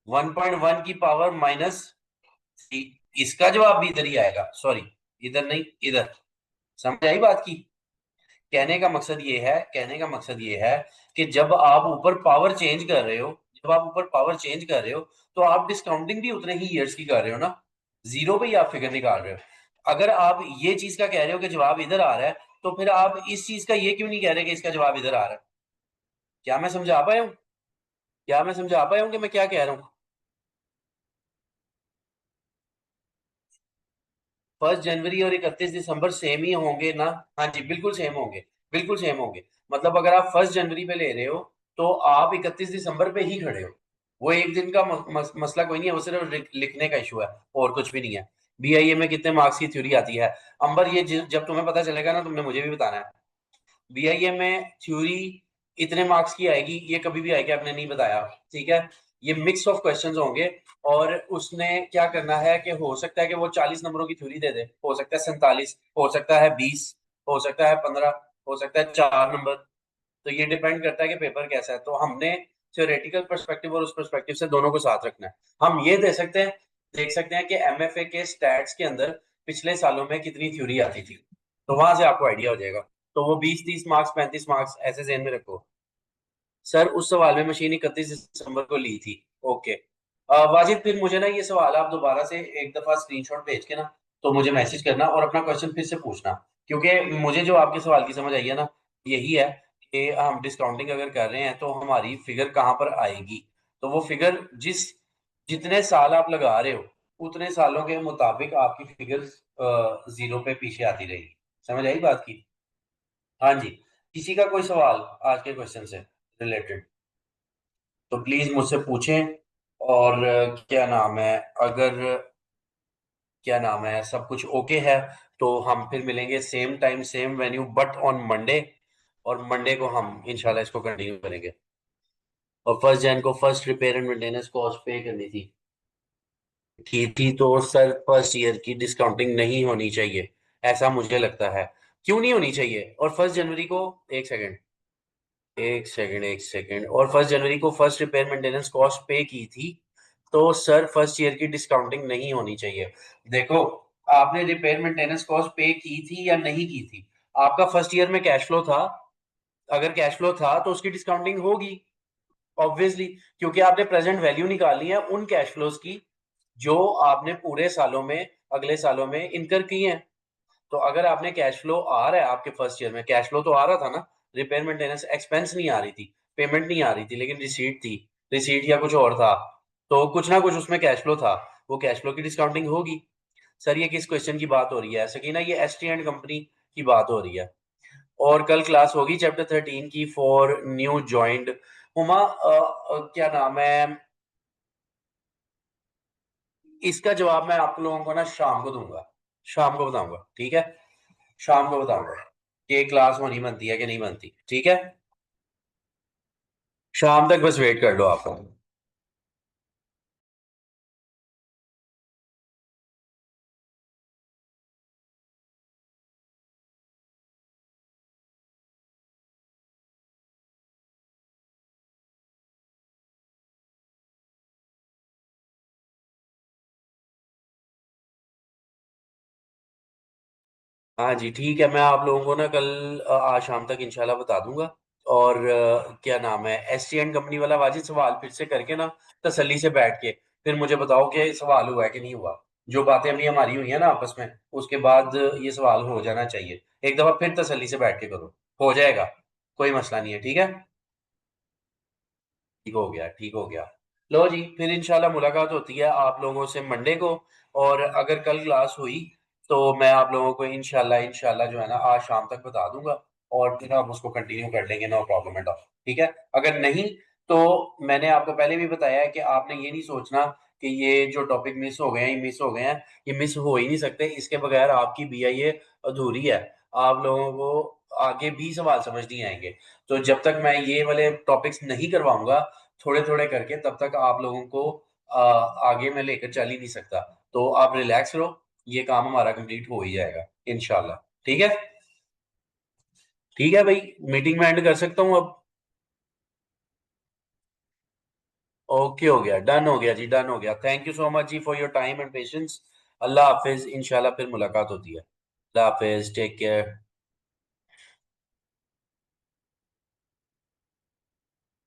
1.1 की पावर -3, इसका जवाब भी इधर ही आएगा, सॉरी, इधर नहीं, इधर। समझ आई बात की? कहने का मकसद ये है, कहने का मकसद ये है कि जब आप ऊपर पावर चेंज कर रहे हो, जब आप ऊपर पावर चेंज कर रहे हो, तो आप डिस्काउंटिंग भी उतने ही ईयर्स की कर रहे हो ना, जीरो पे ही आप फिगर निकाल रहे हो। अगर आप ये चीज का कह रहे हो कि जवाब इधर आ रहा है, तो फिर आप इस चीज का ये क्यों नहीं कह रहे कि इसका जवाब इधर आ रहा है? क्या मैं समझा पाया हूँ? क्या मैं समझा पाया हूँ कि मैं क्या कह रहा हूँ? 1 जनवरी और 31 दिसंबर सेम ही होंगे ना? हाँ जी, बिल्कुल सेम होंगे, बिल्कुल सेम होंगे। मतलब अगर आप 1 जनवरी पे ले रहे हो तो आप 31 दिसंबर पे ही खड़े हो। वो एक दिन का मसला कोई नहीं है, वो सिर्फ लिखने का इशू है, और कुछ भी नहीं है। बीआईए में कितने मार्क्स की थ्योरी आती है? अंबर, ये जब तुम्हें पता चलेगा ना, तुमने मुझे भी बताना है। बीआईए में थ्योरी इतने मार्क्स की आएगी, ये कभी भी आएगी, आपने नहीं बताया, ठीक है। ये मिक्स ऑफ क्वेश्चंस होंगे, और उसने क्या करना है कि हो सकता है कि वो 40 नंबरों की थ्योरी दे दे, हो सकता है 47, हो सकता है 20, हो सकता है 15, हो सकता है 4 नंबर। तो ये डिपेंड करता है कि पेपर कैसा है। तो हमने थ्योरेटिकल पर्सपेक्टिव और उस पर्सपेक्टिव से दोनों को साथ रखना है। हम ये दे सकते हैं, देख सकते हैं कि एमएफए के स्टैट्स के अंदर पिछले सालों में कितनी थ्योरी आती थी, तो वहां से आपको आइडिया हो जाएगा। तो वो 20, 30 मार्क्स, 35 मार्क्स ऐसे जेन में रखो। सर उस सवाल में मशीन 31 दिसंबर को ली थी। ओके, वाजिद, फिर मुझे ना ये सवाल आप दोबारा से एक दफा स्क्रीनशॉट भेज के ना, तो मुझे मैसेज करना और अपना क्वेश्चन फिर से पूछना, क्योंकि मुझे जो आपके सवाल की समझ आई है ना, यही है कि हम डिस्काउंटिंग अगर कर रहे हैं तो हमारी फिगर कहाँ पर आएगी। तो वो फिगर जितने साल आप लगा रहे हो, उतने सालों के मुताबिक आपकी फिगर जीरो पे पीछे आती रहेगी। समझ आई बात की? हाँ जी। किसी का कोई सवाल आज के क्वेश्चन से रिलेटेड तो प्लीज मुझसे पूछें। और क्या नाम है, अगर क्या नाम है, सब कुछ ओके है, तो हम फिर मिलेंगे same time same venue, but on Monday. और मंडे को हम इंशाल्लाह इसको कंटिन्यू करेंगे। और 1 जैन को first repair and maintenance cost पे करनी थी, थी तो सर फर्स्ट ईयर की डिस्काउंटिंग नहीं होनी चाहिए, ऐसा मुझे लगता है। क्यों नहीं होनी चाहिए? और 1 जनवरी को, एक सेकेंड, एक सेकंड, एक सेकंड, और 1 जनवरी को फर्स्ट रिपेयर मेंटेनेंस कॉस्ट पे की थी, तो सर फर्स्ट ईयर की डिस्काउंटिंग नहीं होनी चाहिए। देखो, आपने रिपेयर मेंटेनेंस कॉस्ट पे की थी या नहीं की थी? आपका फर्स्ट ईयर में कैश फ्लो था? अगर कैश फ्लो था तो उसकी डिस्काउंटिंग होगी ऑब्वियसली, क्योंकि आपने प्रेजेंट वैल्यू निकालनी है उन कैश फ्लोज की जो आपने पूरे सालों में, अगले सालों में इनकर की हैं। तो अगर आपने कैश फ्लो आ रहा है, आपके फर्स्ट ईयर में कैश फ्लो तो आ रहा था ना, रिपेयर मेंटेनेंस एक्सपेंस नहीं आ रही थी, पेमेंट नहीं आ रही थी, लेकिन रिसीट थी, रिसीट या कुछ और था, तो कुछ ना कुछ उसमें कैश फ्लो था, वो कैश फ्लो की डिस्काउंटिंग होगी। सर ये किस क्वेश्चन की बात हो रही है सकीना? ये एस टी एंड कंपनी की बात हो रही है। और कल क्लास होगी चैप्टर 13 की फॉर न्यू ज्वाइंट। हुमा क्या नाम है, इसका जवाब मैं आप लोगों को ना शाम को दूंगा, शाम को बताऊंगा, ठीक है? शाम को बताऊंगा कि क्लास होनी बनती है कि नहीं बनती, ठीक है? शाम तक बस वेट कर लो आप। हाँ जी ठीक है, मैं आप लोगों को ना कल आज शाम तक इंशाल्लाह बता दूंगा। और क्या नाम है, एस टी एंड कंपनी वाला वाजिद सवाल फिर से करके ना तसल्ली से बैठ के फिर मुझे बताओ कि सवाल हुआ है कि नहीं हुआ। जो बातें अभी हमारी हुई है ना आपस में, उसके बाद ये सवाल हो जाना चाहिए। एक दफा फिर तसल्ली से बैठ के करो, हो जाएगा, कोई मसला नहीं है, ठीक है? ठीक हो गया, ठीक हो गया। लो जी, फिर इंशाल्लाह मुलाकात होती है आप लोगों से मंडे को। और अगर कल क्लास हुई तो मैं आप लोगों को इंशाल्लाह इंशाल्लाह जो है ना आज शाम तक बता दूंगा, और फिर हम उसको कंटिन्यू कर लेंगे, नो प्रॉब्लम एट ऑल, ठीक है? अगर नहीं तो मैंने आपको पहले भी बताया है कि आपने ये नहीं सोचना कि ये जो टॉपिक मिस हो गए हैं, ये मिस हो गए हैं, ये मिस हो ही नहीं सकते, इसके बगैर आपकी बीआईए अधूरी है। आप लोगों को आगे भी सवाल समझ नहीं आएंगे। तो जब तक मैं ये वाले टॉपिक्स नहीं करवाऊंगा थोड़े थोड़े करके, तब तक आप लोगों को आगे मैं लेकर चल ही नहीं सकता। तो आप रिलैक्स रहो, ये काम हमारा कंप्लीट हो ही जाएगा इंशाल्लाह, ठीक है? ठीक है भाई, मीटिंग में एंड कर सकता हूँ अब? ओके, हो गया, डन हो गया जी, डन हो गया। थैंक यू सो मच जी for your time and patience. Allah हाफिज, इंशाल्लाह फिर मुलाकात होती है। अल्लाह हाफिज, टेक केयर।